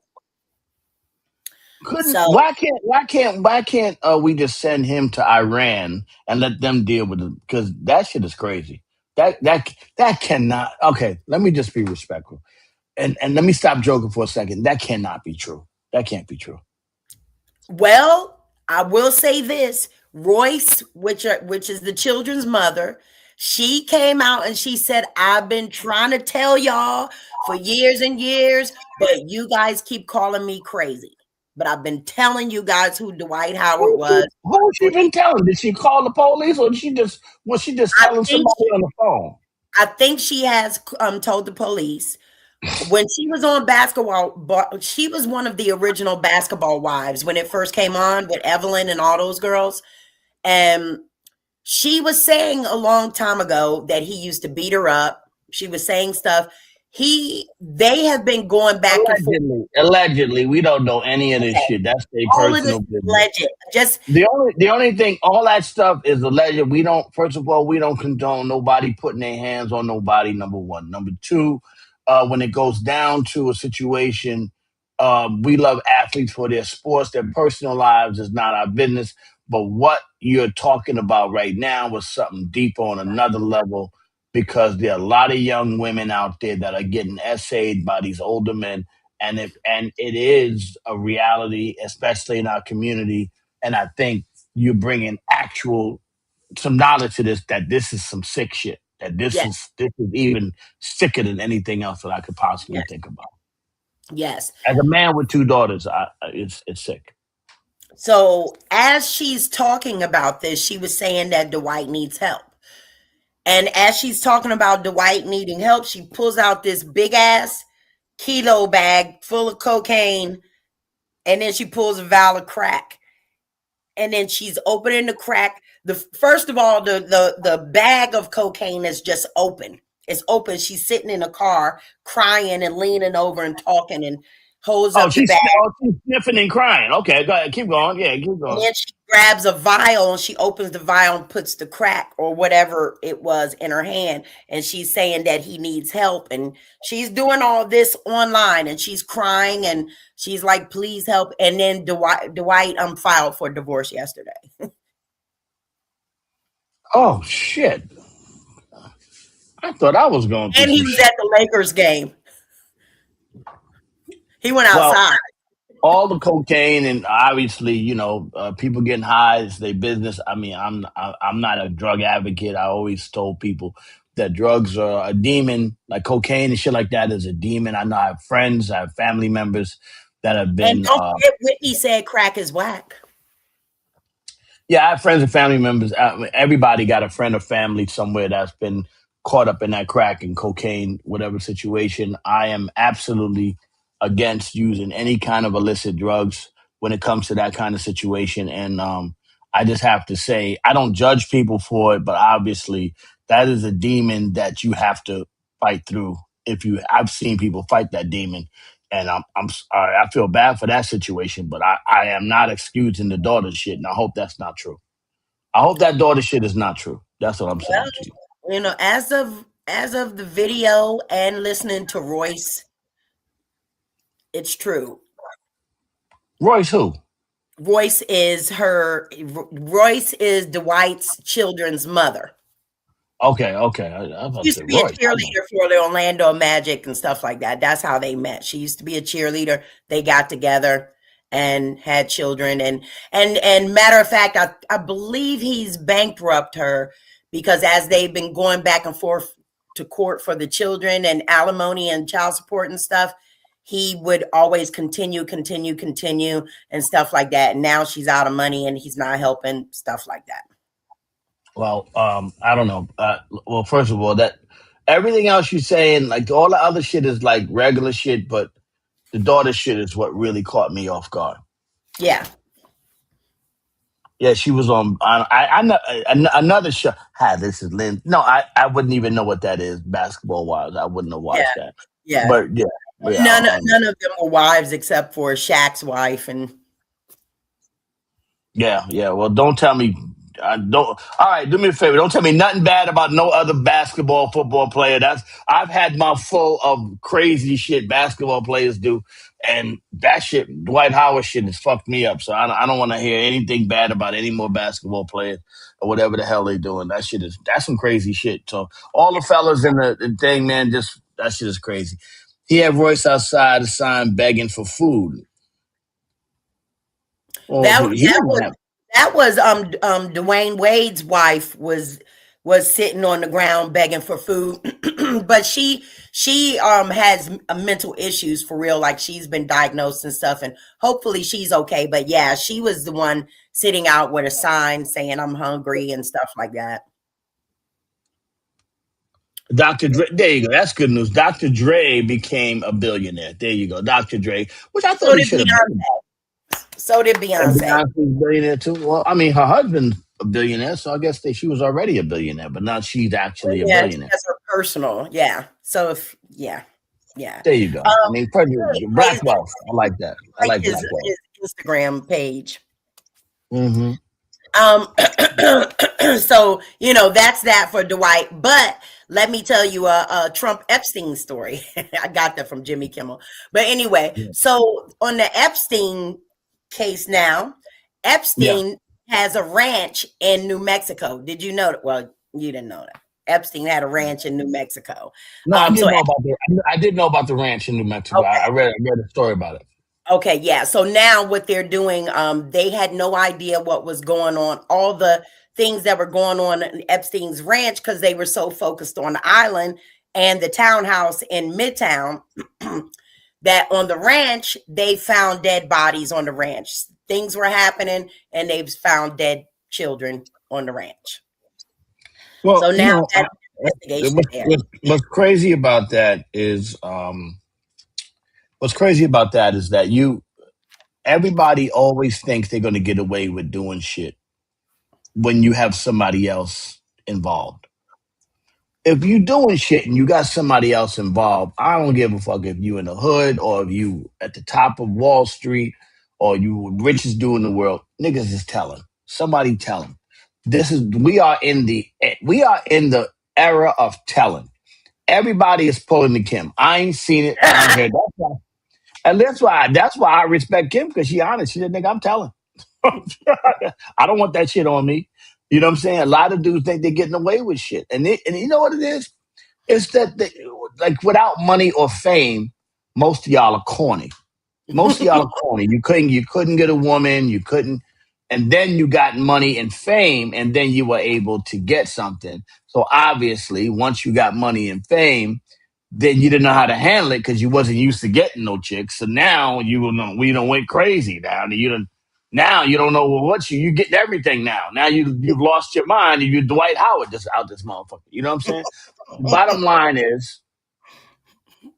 Couldn't So, why can't we just send him to Iran and let them deal with it? Because that shit is crazy. That cannot. Okay, let me just be respectful and let me stop joking for a second. That cannot be true. That can't be true. well, I will say this: Royce, which is the children's mother, she came out and she said, "I've been trying to tell y'all for years and years, but you guys keep calling me crazy. But I've been telling you guys who Dwight Howard was." Who she been telling? Did she call the police or was she just I telling think somebody on the phone? I think she has told the police. When she was on she was one of the original Basketball Wives when it first came on with Evelyn and all those girls. And she was saying a long time ago that he used to beat her up. She was saying stuff. They have been going back and forth. Allegedly, we don't know any of this shit. That's their All of this personal is business. legend. Just The only thing, all that stuff is alleged. We don't. First of all, we don't condone nobody putting their hands on nobody. Number one. Number two, when it goes down to a situation, we love athletes for their sports. Their personal lives is not our business. But what you're talking about right now was something deeper on another level because there are a lot of young women out there that are getting essayed by these older men, and it is a reality, especially in our community. And I think you're bringing actual some knowledge to this that this is some sick shit. That yes, this is even sicker than anything else that I could possibly yes, think about. yes. As a man with two daughters, it's sick. So as she's talking about this, she was saying that Dwight needs help. And as she's talking about Dwight needing help, she pulls out this big ass kilo bag full of cocaine, and then she pulls a vial of crack. And then she's opening the crack. First of all, the bag of cocaine is just open. It's open. She's sitting in a car crying and leaning over and talking and holds Oh, up the bag. she's sniffing and crying. Okay, go ahead, keep going. Yeah, keep And going. then she grabs a vial and she opens the vial and puts the crack or whatever it was in her hand. And she's saying that he needs help. And she's doing all this online and she's crying and she's like, please help. And then Dwight filed for divorce yesterday. Oh shit! I thought I was going through And he some was shit. at the Lakers game. He went Well, outside. all the cocaine and obviously, people getting high is their business. I mean, I'm not a drug advocate. I always told people that drugs are a demon, like cocaine and shit like that is a demon. I know I have friends, I have family members that have And been don't forget, Whitney said crack is whack. yeah, I have friends and family members. Everybody got a friend or family somewhere that's been caught up in that crack and cocaine, whatever situation. I am absolutely against using any kind of illicit drugs when it comes to that kind of situation. And I just have to say, I don't judge people for it, but obviously that is a demon that you have to fight through. I've seen people fight that demon, and I'm sorry. I feel bad for that situation, but I am not excusing the daughter shit, and I hope that's not true. I hope that daughter shit is not true. That's what I'm Well, saying to you. as of the video and listening to Royce, it's true. Royce, who? Royce is Dwight's children's mother. Okay. I was about She to used say to be a Royce. cheerleader for the Orlando Magic and stuff like that. That's how they met. She used to be a cheerleader. They got together and had children. And matter of fact, I believe he's bankrupt her because as they've been going back and forth to court for the children and alimony and child support and stuff, he would always continue and stuff like that. And now she's out of money and he's not helping, stuff like that. Well, I don't know. Well, first of all, that everything else you're saying, like all the other shit is like regular shit, but the daughter shit is what really caught me off guard. Yeah. Yeah, she was on. I know another show. Hi, this is Lynn. No, I wouldn't even know what that is. Basketball Wives. I wouldn't have Yeah. watched that. Yeah. But yeah. None of them were wives except for Shaq's wife. And Yeah. Well, don't tell me. Don't. All right, do me a favor. Don't tell me nothing bad about no other football player. I've had my full of crazy shit basketball players do, And that shit, Dwight Howard shit, has fucked me up. So I don't want to hear anything bad about any more basketball players or whatever the hell they doing. That's some crazy shit. So all the fellas in the thing, man, just that shit is crazy. He had Royce outside a sign begging for food. Well, That he that didn't was have. that was Dwayne Wade's wife was sitting on the ground begging for food, but she has mental issues for real. Like she's been diagnosed and stuff, and hopefully she's okay. But yeah, she was the one sitting out with a sign saying "I'm hungry" and stuff like that. Dr. Dre, there you go. That's good news. Dr. Dre became a billionaire. There you go. Dr. Dre, which I So thought he did should have been. Beyonce. So did And Beyonce. Beyonce's a billionaire too. Well, I mean, her husband's a billionaire, so I guess she was already a billionaire, but now she's actually a Yeah, she billionaire. has her personal. Yeah. So if yeah. There you go. I mean, Plays black wealth. I like that. I like like black wealth. his Instagram page. Hmm. Um, so that's that for Dwight. But let me tell you a Trump Epstein story. I got that from Jimmy Kimmel. But anyway, Yeah. so on the Epstein case now, Yeah. Epstein has a ranch in New Mexico. Did you know that? Well, you didn't know that. Epstein had a ranch in New Mexico. No, I So didn't know about the. I did know about the ranch in New Mexico. okay. I read a story about it. Okay, yeah. So now what they're doing, they had no idea what was going on, all the things that were going on in Epstein's ranch because they were so focused on the island and the townhouse in Midtown that on the ranch, they found dead bodies on the ranch. Things were happening and they've found dead children on the ranch. Well, So now that investigation there. what's crazy about that is that everybody always thinks they're going to get away with doing shit when you have somebody else involved. If you doing shit and you got somebody else involved, I don't give a fuck if you in the hood or if you at the top of Wall Street or you richest dude in the world. Niggas is telling. Somebody tell them. We are in the era of telling. Everybody is pulling the Kim. I ain't seen it. I don't care. That's why I respect Kim because she honest. She said, nigga, I'm telling. I don't want that shit on me. You know what I'm saying? A lot of dudes think they're getting away with shit. And you know what it is? It's that like without money or fame, most of y'all are corny. Most of y'all are corny. You couldn't get a woman, you couldn't, and then you got money and fame, and then you were able to get something. So obviously, once you got money and fame, then you didn't know how to handle it because you wasn't used to getting no chicks. So now we don't went crazy now. Now you don't know what you getting everything now. Now you've lost your mind and you're Dwight Howard just out this motherfucker. You know what I'm saying? Bottom line is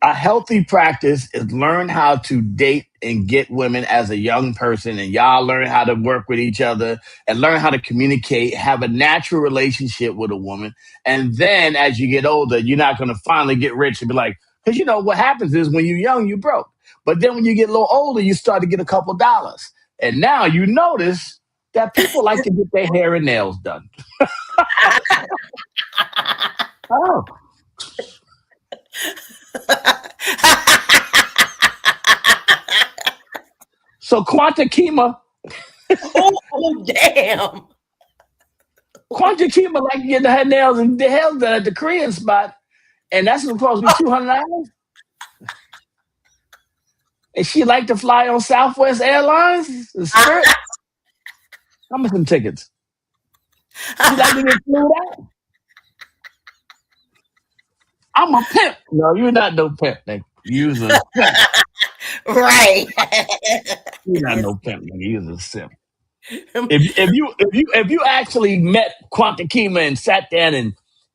a healthy practice is learn how to date and get women as a young person, and y'all learn how to work with each other and learn how to communicate, have a natural relationship with a woman. And then as you get older, you're not going to finally get rich and be like, because what happens is when you're young, you broke. But then when you get a little older, you start to get a couple dollars. And now you notice that people like to get their hair and nails done. Oh. So Quanta Kima, oh damn. Quanta Kima like to get her nails and the hair done at the Korean spot, and that's supposed to be $200. And she like to fly on Southwest Airlines, the Spirit. How much them tickets? She like to get flew out. I'm a pimp. No, you're not no pimp, nigga. You's a simp. Right. You're not no pimp, nigga. You's a simp. If you actually met Quanta Kima and sat down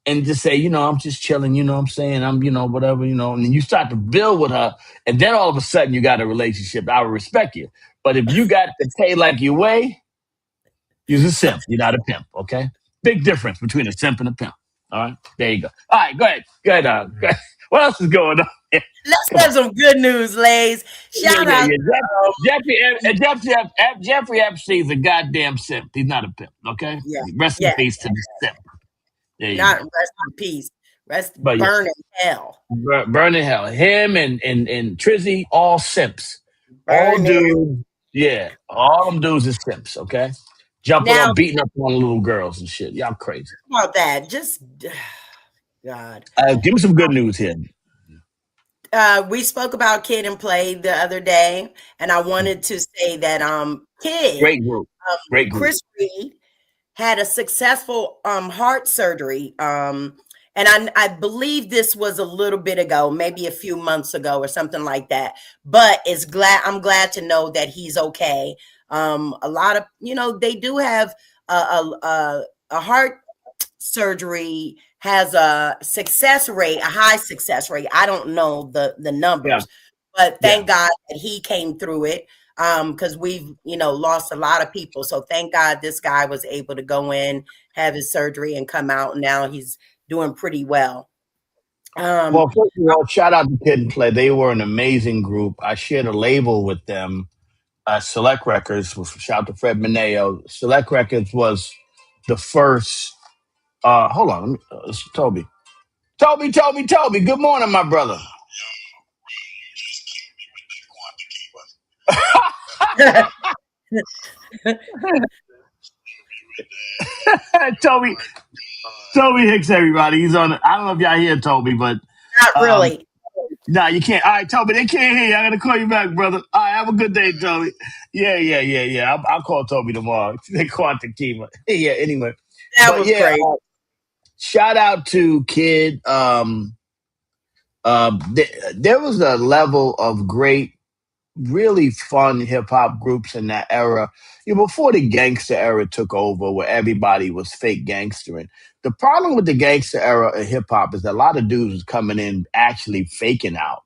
and just say, I'm just chilling, you know what I'm saying? I'm, whatever, and then you start to build with her, and then all of a sudden you got a relationship, I would respect you. But if you got to pay like you weigh, you're a simp. You're not a pimp, okay? Big difference between a simp and a pimp. All right, there you go. All right, go ahead. Go ahead. What else is going on? Let's have some good news, Lays. Shout out. Jeffrey Epstein's a goddamn simp. He's not a pimp, okay? Yeah. Rest in peace to the simp. There you Not go. rest in peace. But Burn in hell. Burn in hell. Him and Trizzy, all simps. All Burn it. dudes, yeah, all them dudes is simps, okay? Jumping Now, on, beating up on little girls and shit. Y'all crazy. about that, just God. Give me some good news here. We spoke about Kid and Play the other day, and I wanted to say that Kid, Great group. Great group. Chris Reed, had a successful heart surgery. And I believe this was a little bit ago, maybe a few months ago or something like that. But I'm glad to know that he's okay. A lot of, they do have a heart surgery has a success rate, a high success rate. I don't know the Yeah, numbers, but yeah. thank God that he came through it. Because we've, lost a lot of people. So thank God this guy was able to go in, have his surgery, and come out. And now he's doing pretty well. Well, first of all, shout out to Kid and Play. They were an amazing group. I shared a label with them, Select Records. Shout out to Fred Mineo. Select Records was the first. Hold on, it's Toby. Toby. Good morning, my brother. Toby, Toby Hicks, everybody. He's on. I don't know if y'all hear Toby, but Not um, really. nah, you can't. All right, Toby, they can't hear you. I gotta call you back, brother. All right, have a good day, Toby. Yeah. I'll call Toby tomorrow. They Quantum Kiva. Yeah. Anyway, That but was yeah, great. shout out to Kid. There was a level of great, really fun hip hop groups in that era. Before the gangster era took over, where everybody was fake gangstering. The problem with the gangster era of hip hop is that a lot of dudes was coming in actually faking out,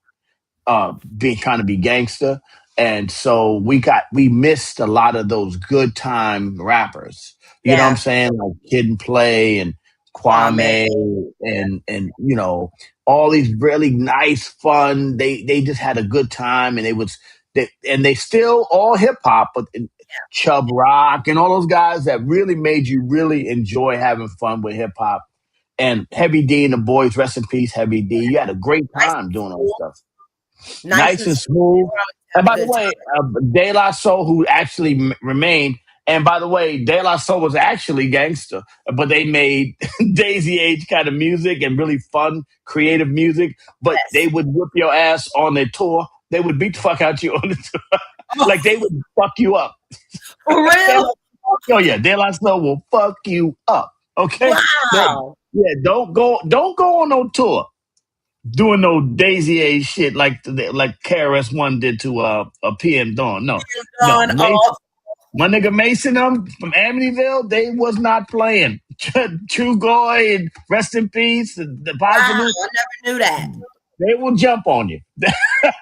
being trying to be gangster, and so we missed a lot of those good time rappers. You know what I'm Yeah. saying? Like Kid and Play and Kwame. Kwame Yeah. and all these really nice, fun. They just had a good time, and they still all hip hop, but Chub Rock and all those guys that really made you really enjoy having fun with hip hop. And Heavy D and the boys, rest in peace, Heavy D. You had a great Nice time and doing all smooth. that stuff. Nice Nice and and smooth. We smooth. were always And having by a the good time. way, De La Soul, who actually remained, and by the way, De La Soul was actually gangster, but they made Daisy Age kind of music and really fun, creative music. But they Yes. would whip your ass on their tour. They would beat the fuck out you on the tour. Oh, Like they would fuck you up. for They real? will, oh yeah, De La Soul will fuck you up. Okay, Wow. yeah, don't go on no tour doing no Daisy A shit like KRS-One did to a PM Dawn. No, Gone off. my nigga Mason from Amityville, they was not playing. True Goy and rest in peace, the Wow. Positive, I never knew that. they will jump on you.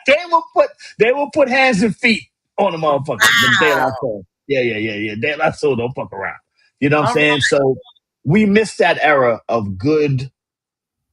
they will put hands and feet on the motherfucker. Them De La Wow. Soul. Yeah. De La Soul don't fuck around. You know what I'm All right. saying? So we missed that era of good,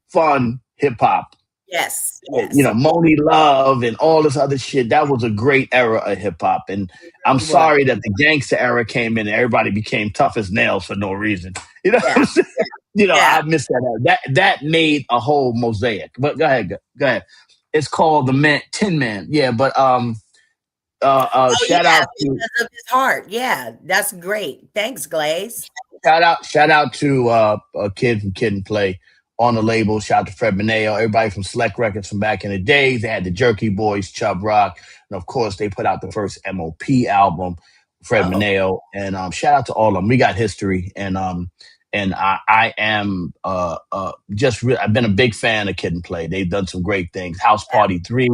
fun hip hop. Yes. Yes. Moni Love and all this other shit. That was a great era of hip hop. And I'm It was. sorry that the gangster era came in and everybody became tough as nails for no reason. You know what Yeah. I'm saying? Yeah. I missed that era. That made a whole mosaic. But go ahead, go ahead. It's called the Tin Man. Yeah, but Oh shout yeah, out to because of his heart. Yeah, that's great. Thanks, Glaze. shout out to a kid from Kid and Play on the label. Shout out to Fred Mineo, everybody from Select Records from back in the days. They had the Jerky Boys, Chub Rock, and of course they put out the first MOP album, Fred Oh, Mineo. And shout out to all of them. We got history, and I am I've been a big fan of Kid and Play. They've done some great things. House Party 3,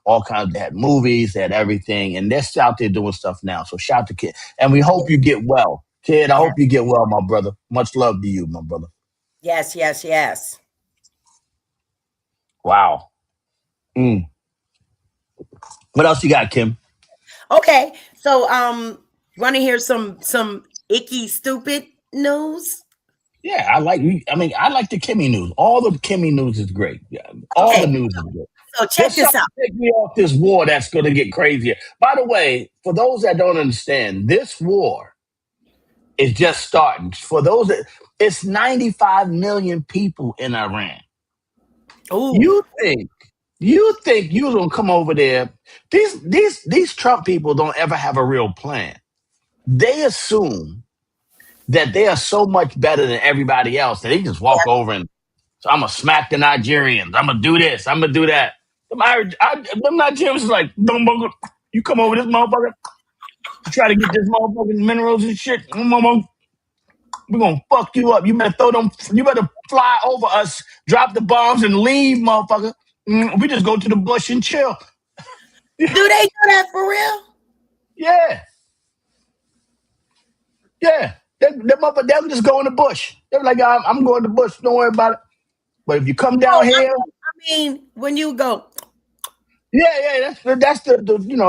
all kinds. They had movies, they had everything, and they're still out there doing stuff now. So shout out to Kid, and we hope you get well. Kid, I yeah. hope you get well, my brother. Much love to you, my brother. Yes. Wow. Mm. What else you got, Kim? Okay. So want to hear some icky stupid news? Yeah, I like the Kimmy news. All the Kimmy news is great. Yeah, all the Okay. news is good. So check There's this something out. to take me off this war that's going to get crazier. By the way, for those that don't understand, this war is just starting. For those it's 95 million people in Iran. Ooh. You think You think you gonna come over there? These Trump people don't ever have a real plan. They assume that they are so much better than everybody else that they just walk over and so I'm gonna smack the Nigerians. I'm gonna do this. I'm gonna do that. Them Nigerians is like, you come over this motherfucker, you try to get this motherfucking minerals and shit. We're gonna fuck you up. You better throw them. You better fly over us, drop the bombs, and leave, motherfucker. We just go to the bush and chill. Do they do that for real? Yeah, yeah. They'll just go in the bush. They're like, I'm going to the bush. Don't worry about it. But if you come No, down here, when you go, yeah, that's the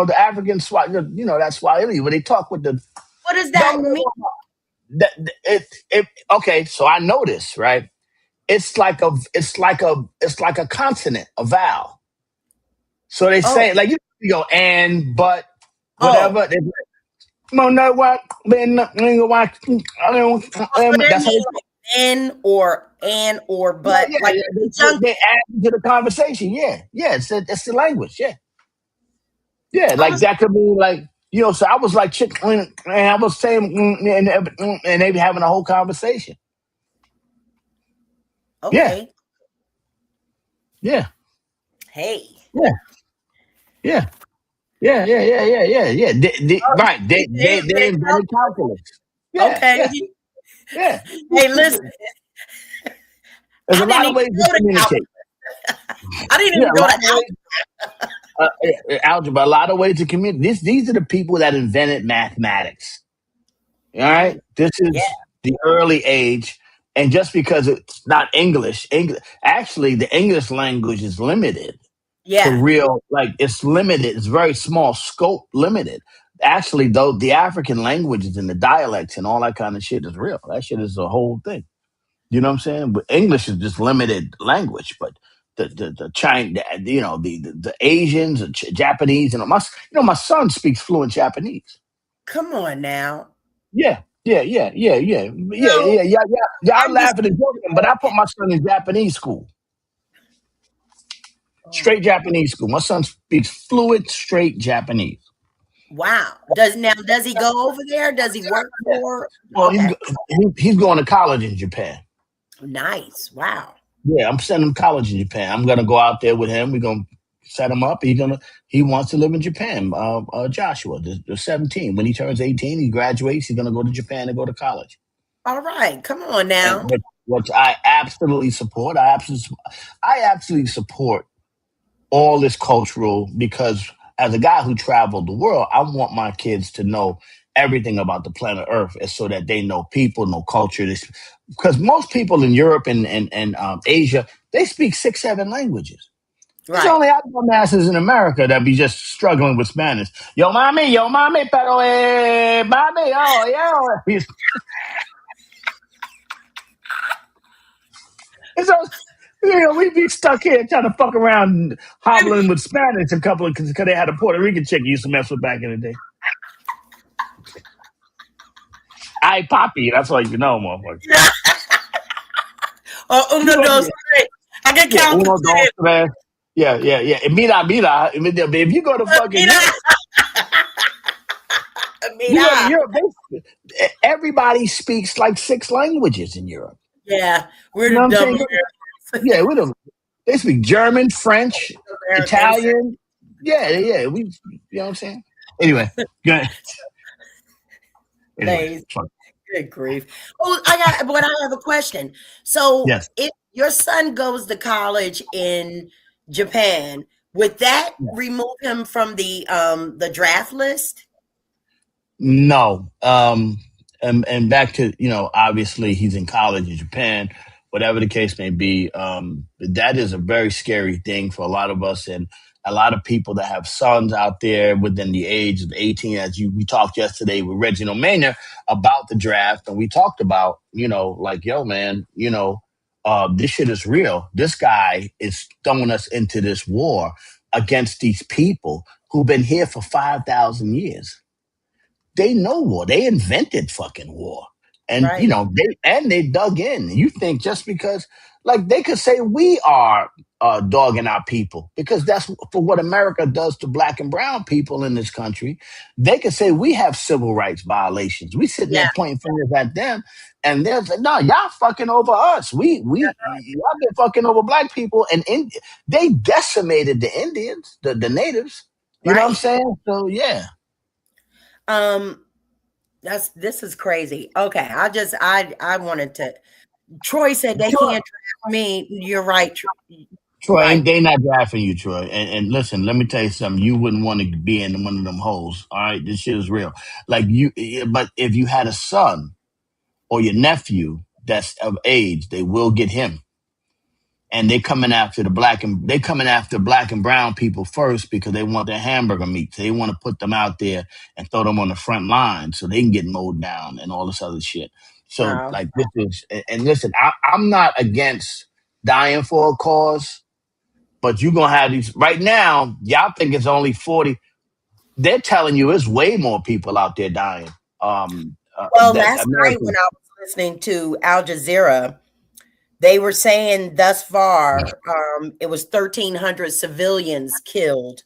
the African Swahili, that Swahili when they talk with the what does that don't mean? that it okay. So I know this, right? It's like a consonant, a vowel. So they Oh, say like you go and but oh, whatever. They be like, "No, no, what? Man, no, no, what? I don't." oh, so they That's how mean they talk. like and or Yeah, but, yeah, like yeah. conjunction. They add to the conversation. Yeah, yeah. It's the language. Yeah. Yeah, Oh, like that could be like So I was like, chick, and I was saying, and they be having a whole conversation. Yeah, okay. yeah, Hey. yeah, yeah, yeah. Right, they invented calculus. Yeah, Okay. yeah, yeah. Hey, listen, There's a I didn't lot of even ways to go to communicate. calculus. I didn't Yeah, even a go lot to of ways. Algebra, a lot of ways to communicate. These are the people that invented mathematics. All Mm, right, this yeah, is the early age, and just because it's not English, actually the English language is limited to yeah. real, like it's limited. It's very small scope, limited. Actually, though, the African languages and the dialects and all that kind of shit is real. That shit is a whole thing. You know what I'm saying? But English is just limited language, but the China, the Asians, the Japanese, my son speaks fluent Japanese. Come on now. Yeah. No, Y'all I'm just laughing and joking, but I put my son in Japanese school, oh, straight Japanese school. My son speaks fluent, straight Japanese. wow. Does he go over there? Does he work Yeah. for Well, okay. he's going to college in Japan. Nice. Wow. Yeah, I'm sending him to college in Japan. I'm gonna go out there with him. We're gonna set him up. He wants to live in Japan. Joshua, the 17. When he turns 18, he graduates. He's gonna go to Japan and go to college. All right. Come on And now. which I absolutely support. I absolutely support all this cultural because as a guy who traveled the world, I want my kids to know everything about the planet Earth, and so that they know people, know culture. Because most people in Europe and Asia, they speak 6, 7 languages. It's Right. only our dumbasses in America that be just struggling with Spanish. Yo mami, pero mami, oh yeah. It's so, we be stuck here trying to fuck around and hobbling with Spanish a couple of because they had a Puerto Rican chick you used to mess with back in the day. I poppy, that's all you know, motherfucker. Oh, You uno, know, dos, tres. I can yeah, count to uno, dos, 10. tres. Yeah. And mira. If you go to fucking Mira, Europe, mira. everybody speaks like 6 languages in Europe. Yeah, we're You the know what I'm dumb saying? Yeah, they speak German, French, Americans. Italian. Yeah. You know what I'm saying? Anyway, good. Anyway, Days. fuck. Good grief. Oh, but I have a question. So Yes. if your son goes to college in Japan, would that remove him from the draft list? No. And back to, obviously he's in college in Japan, whatever the case may be. That is a very scary thing for a lot of us and a lot of people that have sons out there within the age of 18. We talked yesterday with Reginald Maynard about the draft, and we talked about, like, yo, man, this shit is real. This guy is throwing us into this war against these people who've been here for 5,000 years. They know war. They invented fucking war. And Right. they dug in. You think just because like they could say we are dogging our people, because that's for what America does to black and brown people in this country. They can say we have civil rights violations. We sitting Yeah, there pointing fingers at them, and they're like, "No, y'all fucking over us. Y'all been fucking over black people." And they decimated the Indians, the natives. You know what I'm right. saying? So yeah, Um, this is crazy. Okay, I wanted to. Troy said they Troy, can't draft me. You're right. Troy, Right. they not drafting you, Troy. And listen, let me tell you something. You wouldn't want to be in one of them holes. All right, this shit is real. Like but if you had a son or your nephew that's of age, they will get him. And they coming after black and brown people first because they want their hamburger meat. So they want to put them out there and throw them on the front line so they can get mowed down and all this other shit. So Oh, like this is, and listen, I'm not against dying for a cause, but you're gonna have these right now. Y'all think it's only 40. They're telling you it's way more people out there dying. well, That last night America. when I was listening to Al Jazeera, they were saying thus far, it was 1,300 civilians killed.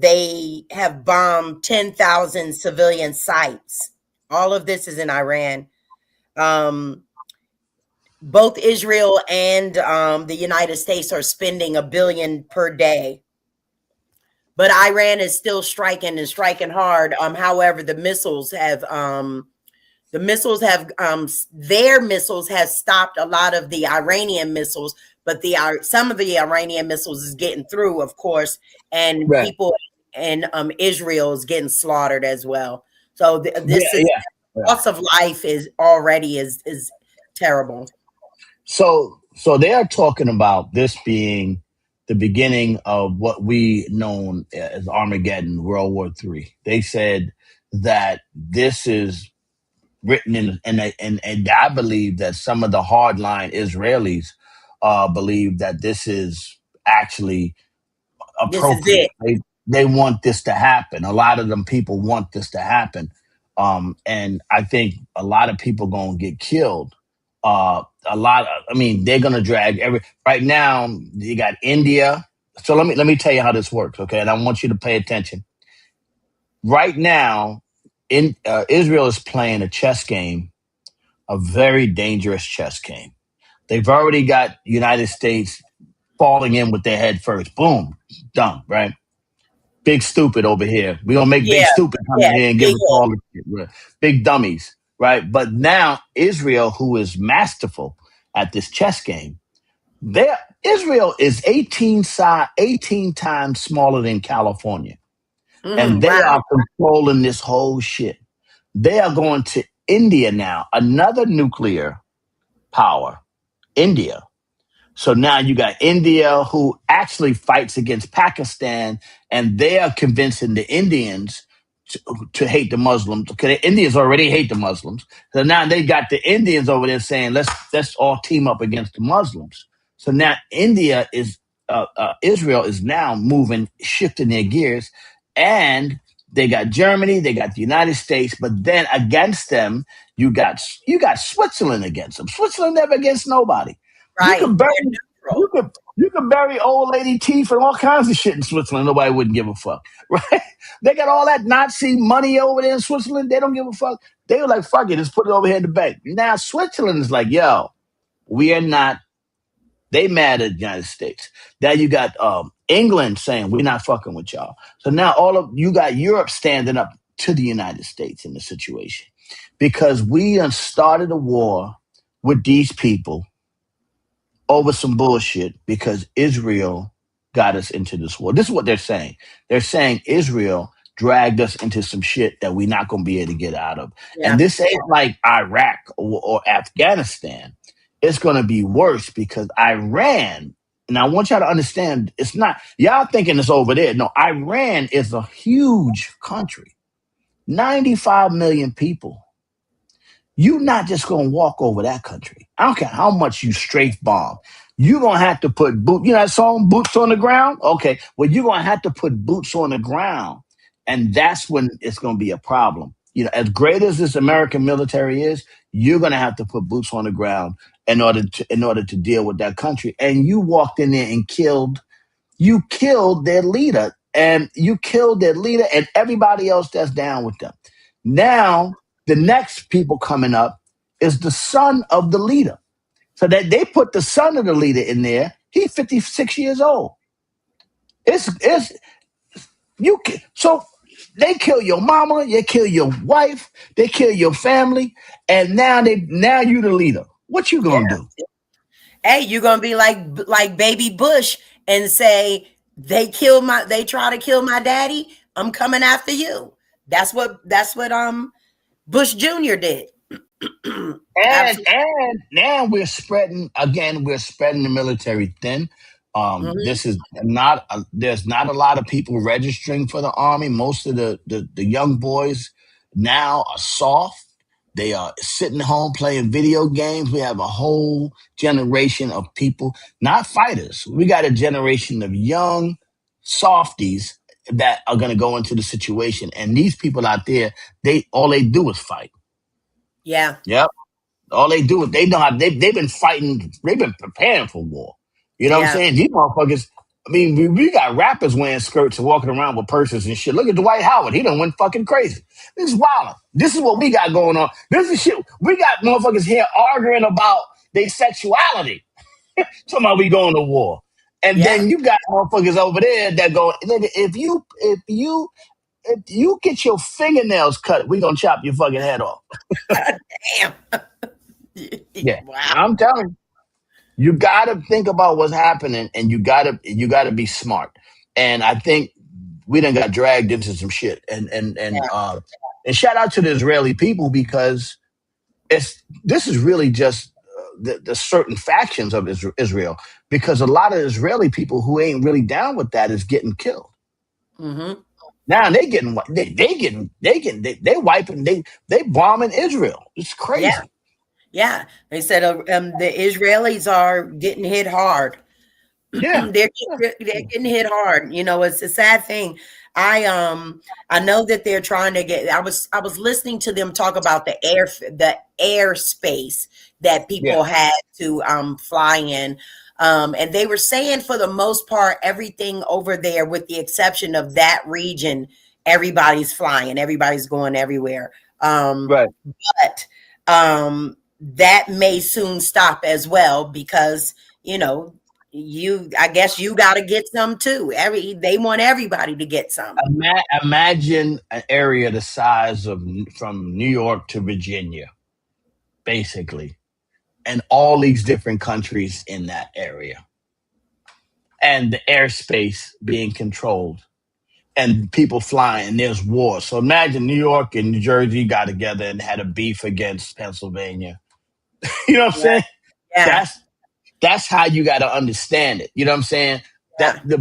They have bombed 10,000 civilian sites. All of this is in Iran. Both Israel and the United States are spending $1 billion per day, but Iran is still striking and striking hard. However, the missiles have their missiles has stopped a lot of the Iranian missiles, but some of the Iranian missiles is getting through, of course, and Right. people in Israel is getting slaughtered as well. So Yeah, this is yeah. loss of life is already is terrible. So they are talking about this being the beginning of what we known as Armageddon, World War III. They said that this is written and I believe that some of the hardline Israelis believe that this is actually This is it. appropriate. They want this to happen. A lot of them people want this to happen, and I think a lot of people gonna get killed. I mean, they're gonna drag every. Right now, you got India. So let me tell you how this works, okay? And I want you to pay attention. Right now, in Israel is playing a chess game, a very dangerous chess game. They've already got United States falling in with their head first. Boom, done. Right. Big stupid over here. We gonna make big Yeah, stupid come in yeah, here and give big us all the shit. We're big dummies, right? But now Israel, who is masterful at this chess game, there Israel is 18 times smaller than California, and they Wow. are controlling this whole shit. They are going to India now, another nuclear power, India. So now you got India who actually fights against Pakistan, and they are convincing the Indians to hate the Muslims. Okay, the Indians already hate the Muslims, so now they got the Indians over there saying let's all team up against the Muslims. So now Israel is now moving, shifting their gears, and they got Germany, they got the United States, but then against them you got Switzerland against them. Switzerland never against nobody. You Right. could bury They're you neutral. could you could bury old lady teeth and all kinds of shit in Switzerland. Nobody wouldn't give a fuck, right? They got all that Nazi money over there in Switzerland. They don't give a fuck. They were like, fuck it, just put it over here in the bank. Now Switzerland is like, yo, we are not. They mad at the United States. Now you got England saying we're not fucking with y'all. So now you got Europe standing up to the United States in the situation because we done started a war with these people over some bullshit because Israel got us into this war. This is what they're saying. They're saying Israel dragged us into some shit that we're not going to be able to get out of. And Yeah. this ain't like Iraq or Afghanistan. It's going to be worse because Iran, and I want y'all to understand, it's not, y'all thinking it's over there. No, Iran is a huge country, 95 million people. You're not just gonna walk over that country. I don't care how much you strafe bomb. You're gonna have to put you know that song Boots on the Ground? Okay. Well, you're gonna have to put boots on the ground. And that's when it's gonna be a problem. as great as this American military is, you're gonna have to put boots on the ground in order to deal with that country. And you walked in there and killed their leader, and everybody else that's down with them. Now, the next people coming up is the son of the leader. So that they put the son of the leader in there. He's 56 years old. It's so they kill your mama, they kill your wife, they kill your family, and now you the leader. What you Yeah. gonna do? Hey, you're gonna be like Baby Bush and say they try to kill my daddy. I'm coming after you. That's what Bush Jr. did. And now we're spreading again. We're spreading the military thin. Mhm. This is not. There's not a lot of people registering for the army. Most of the young boys now are soft. They are sitting home playing video games. We have a whole generation of people, not fighters. We got a generation of young softies that are going to go into the situation. And these people out there, all they do is fight. Yeah. Yep. All they do is they know how they've been fighting, they've been preparing for war. You know what I'm Yeah. saying? These motherfuckers, I mean, we got rappers wearing skirts and walking around with purses and shit. Look at Dwight Howard. He done went fucking crazy. This is wild. This is what we got going on. This is shit. We got motherfuckers here arguing about their sexuality. Talking about we going to war. And Yeah. then you got motherfuckers over there that go, nigga, if you get your fingernails cut, we gonna chop your fucking head off. Damn. Yeah. Wow. I'm telling you. You gotta think about what's happening, and you gotta be smart. And I think we done got dragged into some shit. And shout out to the Israeli people, because this is really just the certain factions of Israel, because a lot of Israeli people who ain't really down with that is getting killed. Mm-hmm. Now they wiping they bombing Israel. It's Yeah. crazy. Yeah. They said the Israelis are getting hit hard. Yeah. they're getting hit hard. You know, it's a sad thing. I know that they're trying to get. I was listening to them talk about the airspace that people Yeah. had to fly in, and they were saying for the most part everything over there, with the exception of that region, everybody's flying, everybody's going everywhere. Right. But that may soon stop as well, because I guess you got to get some too. They want everybody to get some. Imagine an area the size of from New York to Virginia, basically, and all these different countries in that area, and the airspace being controlled, and people flying, and there's war. So imagine New York and New Jersey got together and had a beef against Pennsylvania. You know what I'm Yeah. saying? Yeah. That's how you got to understand it. You know what I'm saying? That Yeah.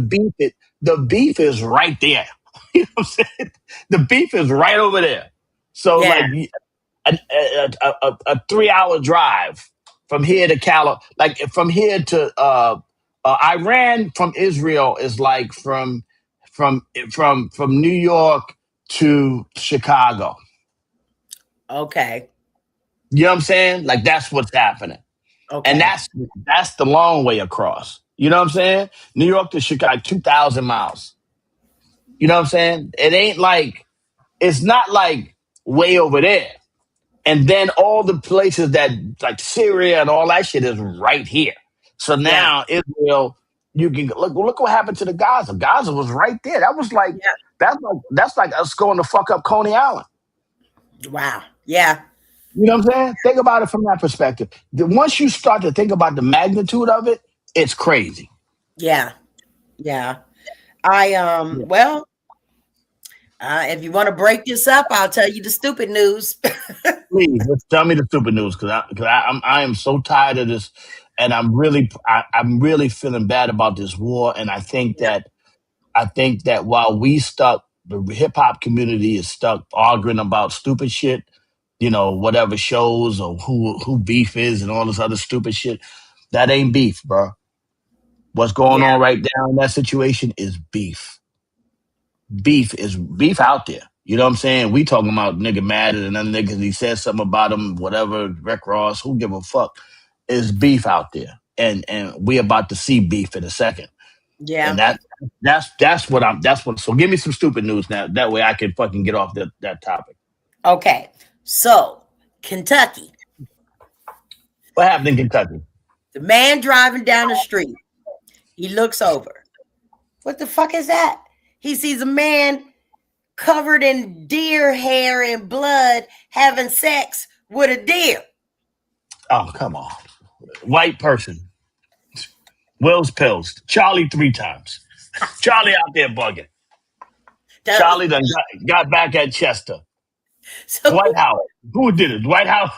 the beef is right there. You know what I'm saying? The beef is right over there. So Yeah. like a 3 hour drive from here to like from here to Iran from Israel is like from New York to Chicago. Okay. You know what I'm saying? Like that's what's happening. Okay. And that's the long way across. You know what I'm saying? New York to Chicago, 2,000 miles. You know what I'm saying? It's not like way over there. And then all the places that like Syria and all that shit is right here. So Yeah. now Israel, you can look what happened to the Gaza. Gaza was right there. That was like Yeah. that's like us going to fuck up Coney Island. Wow. Yeah. You know what I'm saying? Think about it from that perspective. Once you start to think about the magnitude of it, it's crazy. Yeah. Yeah. Well, if you want to break this up, I'll tell you the stupid news. Please, just tell me the stupid news, because I am so tired of this, and I'm really feeling bad about this war. And I think that while the hip hop community is stuck arguing about stupid shit, whatever shows or who beef is and all this other stupid shit, that ain't beef, bro. What's going Yeah. on right now in that situation is beef. Beef out there. You know what I'm saying? We talking about nigga mad at another nigga 'cause he said something about him, whatever, Rick Ross, who give a fuck? Is beef out there. And we about to see beef in a second. And Yeah. that's what so give me some stupid news now. That way I can fucking get off that topic. Okay. So, Kentucky, What happened in Kentucky? the man driving down the street, he looks over. What the fuck is that? He sees a man covered in deer hair and blood having sex with a deer. Oh, come on. White person. Will's pills. Charlie 3 times. Charlie out there bugging. Charlie done got back at Chester. So, Dwight Howard. Who did it? Dwight Howard?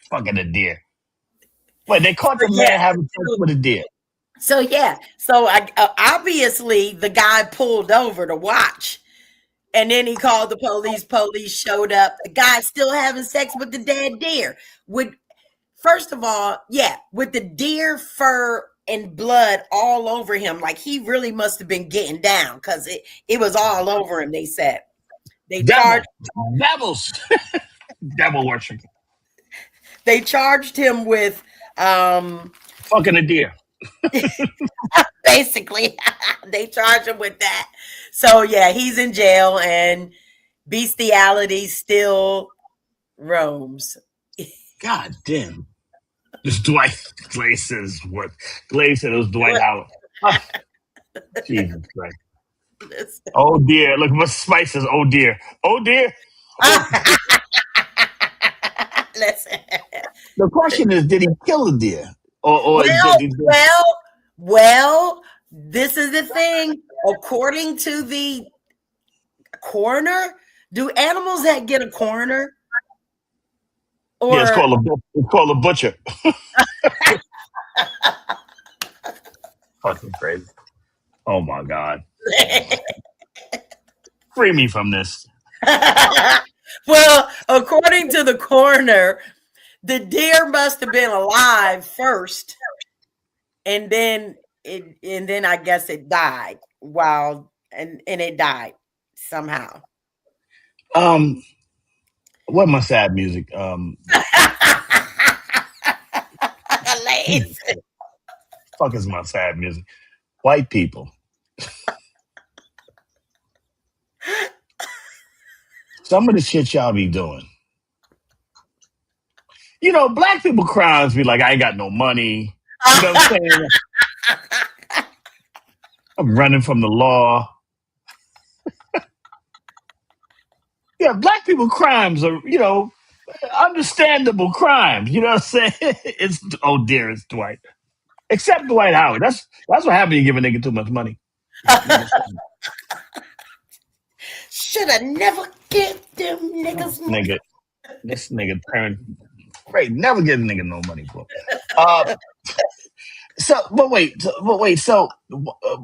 Fucking a deer. Wait, they caught the man having sex with a deer. So yeah, obviously the guy pulled over to watch, and then he called the police. Police showed up. The guy still having sex with the dead deer. First of all, yeah, with the deer fur and blood all over him, like he really must have been getting down because it was all over him. They said devils, devil worship. They charged him with fucking a deer. Basically, they charge him with that. So yeah, he's in jail, and bestiality still roams. God damn. This Dwight Glaze says what? Glaze said it was Dwight Howard. Oh, Jesus Christ. Oh dear. Look what Spice says. Oh dear. Oh dear. Listen. The question is, did he kill a deer? Or well, this is the thing. According to the coroner, do animals that get a coroner? Yeah, it's called a butcher. Fucking crazy. Oh my God. Free me from this. Well, according to the coroner, the deer must have been alive first, and then I guess it died and it died somehow. What my sad music? Fuck is my sad music? White people. Some of the shit y'all be doing. You know, black people crimes be like, I ain't got no money. You know what I'm saying? I'm running from the law. Yeah, black people crimes are, you know, understandable crimes. You know what I'm saying? It's oh dear, it's Dwight. Except Dwight Howard. That's what happens when you give a nigga too much money. Should have never give them niggas money. This nigga turned great. Never give a nigga no money, bro. So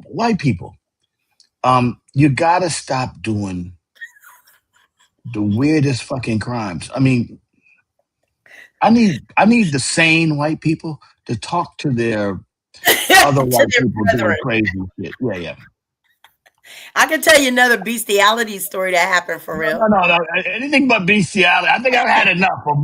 white people, you gotta stop doing the weirdest fucking crimes. I mean, I need the sane white people to talk to their other white people doing crazy shit. Yeah. I can tell you another bestiality story that happened for real. No. Anything but bestiality. I think I've had enough of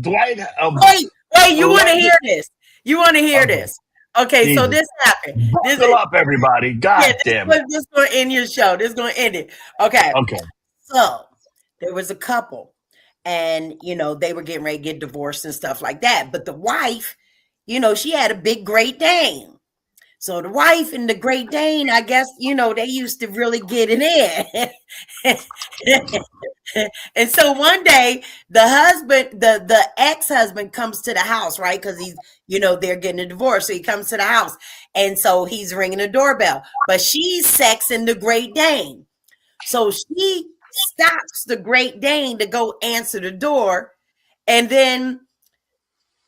Dwight. Wait. You want to hear this? You want to hear this? Okay, Jesus. So this happened. Buckle up, everybody. God damn it. This is going to end your show. This is going to end it. Okay. So there was a couple, and, you know, they were getting ready to get divorced and stuff like that. But the wife, you know, she had a big Great Dane. So the wife and the Great Dane, I guess, you know, they used to really get it in. And so one day the husband, the ex-husband comes to the house, right? Because he's, you know, they're getting a divorce. So he comes to the house. And so he's ringing the doorbell. But she's sexing the Great Dane. So she stops the Great Dane to go answer the door. And then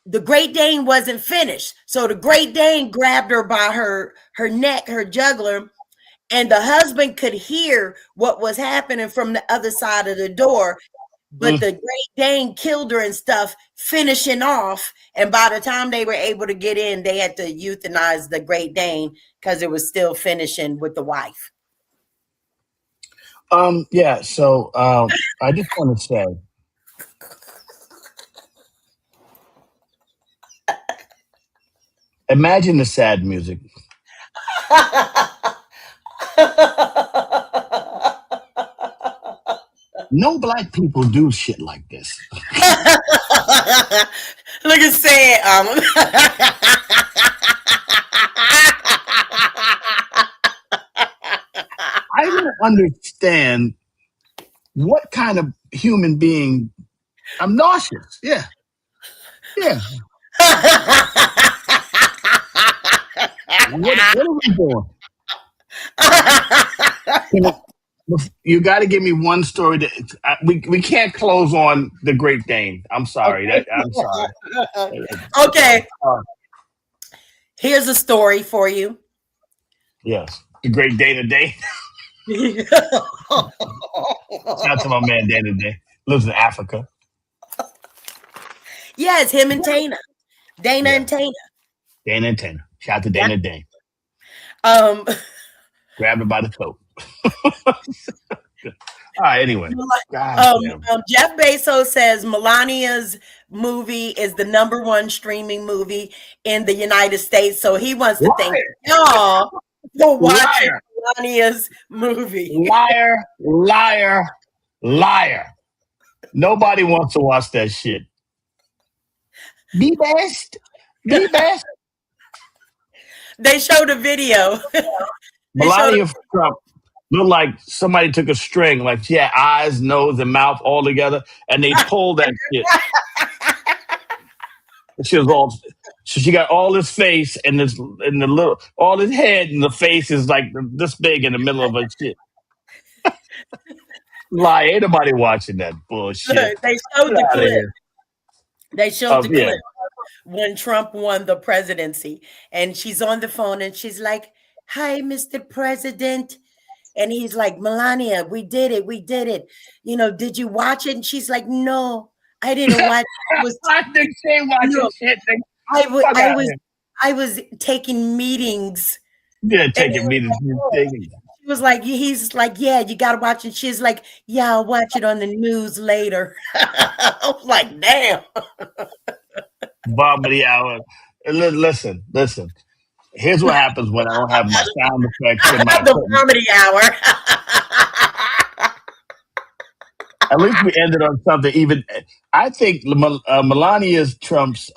the Great Dane wasn't finished. So the Great Dane grabbed her by her neck, her jugular, and the husband could hear what was happening from the other side of the door. But the Great Dane killed her and stuff, finishing off. And by the time they were able to get in, they had to euthanize the Great Dane because it was still finishing with the wife. Yeah. So I just want to say, imagine the sad music. No black people do shit like this. Look at said. I don't understand what kind of human being. I'm nauseous. Yeah. Yeah. What are we doing? You got to give me one story that we can't close on the Great Dane. I'm sorry. I'm sorry. Okay. Here's a story for you. Yes, the Great Dana Day. Shout out to my man Dana Day. Lives in Africa. Yeah, it's him and Tana. Dana Yeah. and Tana. Dana and Tana. Shout out to Dana Day. Grab her by the coat. All right, anyway. Jeff Bezos says Melania's movie is the #1 streaming movie in the United States. So he wants to thank y'all for watching Melania's movie. Liar, liar, liar. Nobody wants to watch that shit. Be best. Be best. They showed a video. Melania Trump looked like somebody took a string, like she had eyes, nose, and mouth all together, and they pulled that shit. She was all, so she got all this face and this, and the little, all his head, and the face is like this big in the middle of her shit. Lie, ain't nobody watching that bullshit. They showed the clip. They showed the clip when Trump won the presidency, and she's on the phone and she's like, "Hi, Mr. President." And he's like, "Melania, we did it. We did it. You know, did you watch it?" And she's like, "No, I didn't watch it. I was taking meetings." Yeah, taking meetings. She was like, he's like, "Yeah, you got to watch it." She's like, "Yeah, I'll watch it on the news later." I was like, damn. Bottom of the hour. Listen. Here's what happens when I don't have my sound effects in my the comedy hour. At least we ended on something. Even I think Melania Trump's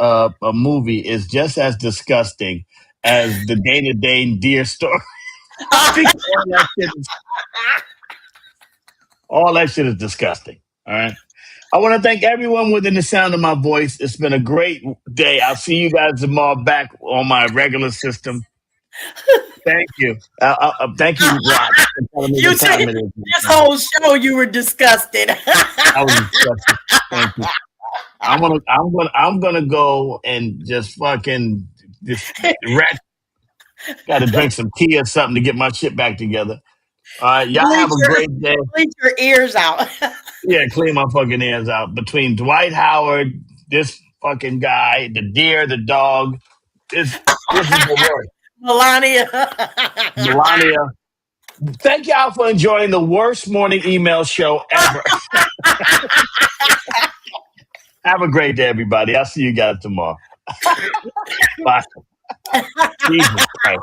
movie is just as disgusting as the Dana Dane deer story. I think all that shit is disgusting. All right. I want to thank everyone within the sound of my voice. It's been a great day. I'll see you guys tomorrow back on my regular system. Thank you. Thank you, Rock. You said this whole show you were disgusted. I was disgusted. Thank you. I'm gonna go and just fucking got to drink some tea or something to get my shit back together. All right, y'all have a great day. Clean your ears out. Yeah, clean my fucking ears out. Between Dwight Howard, this fucking guy, the deer, the dog, this is the worst. Melania. Thank y'all for enjoying the worst morning email show ever. Have a great day, everybody. I'll see you guys tomorrow. Bye. Jesus Christ.